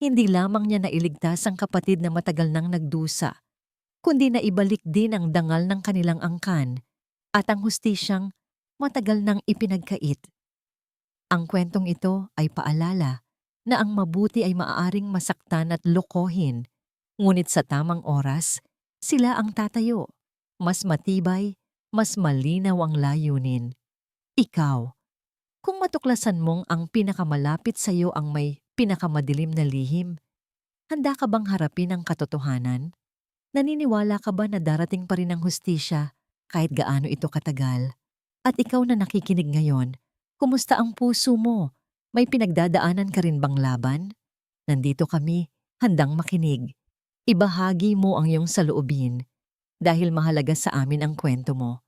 hindi lamang niya nailigtas ang kapatid na matagal nang nagdusa, kundi naibalik din ang dangal ng kanilang angkan at ang hustisyang matagal nang ipinagkait. Ang kwentong ito ay paalala na ang mabuti ay maaaring masaktan at lokohin, ngunit sa tamang oras, sila ang tatayo. Mas matibay, mas malinaw ang layunin. Ikaw, kung matuklasan mong ang pinakamalapit sa iyo ang may pinakamadilim na lihim. Handa ka bang harapin ang katotohanan? Naniniwala ka ba na darating pa rin ang hustisya kahit gaano ito katagal? At ikaw na nakikinig ngayon, kumusta ang puso mo? May pinagdadaanan ka rin bang laban? Nandito kami, handang makinig. Ibahagi mo ang iyong saloobin dahil mahalaga sa amin ang kwento mo.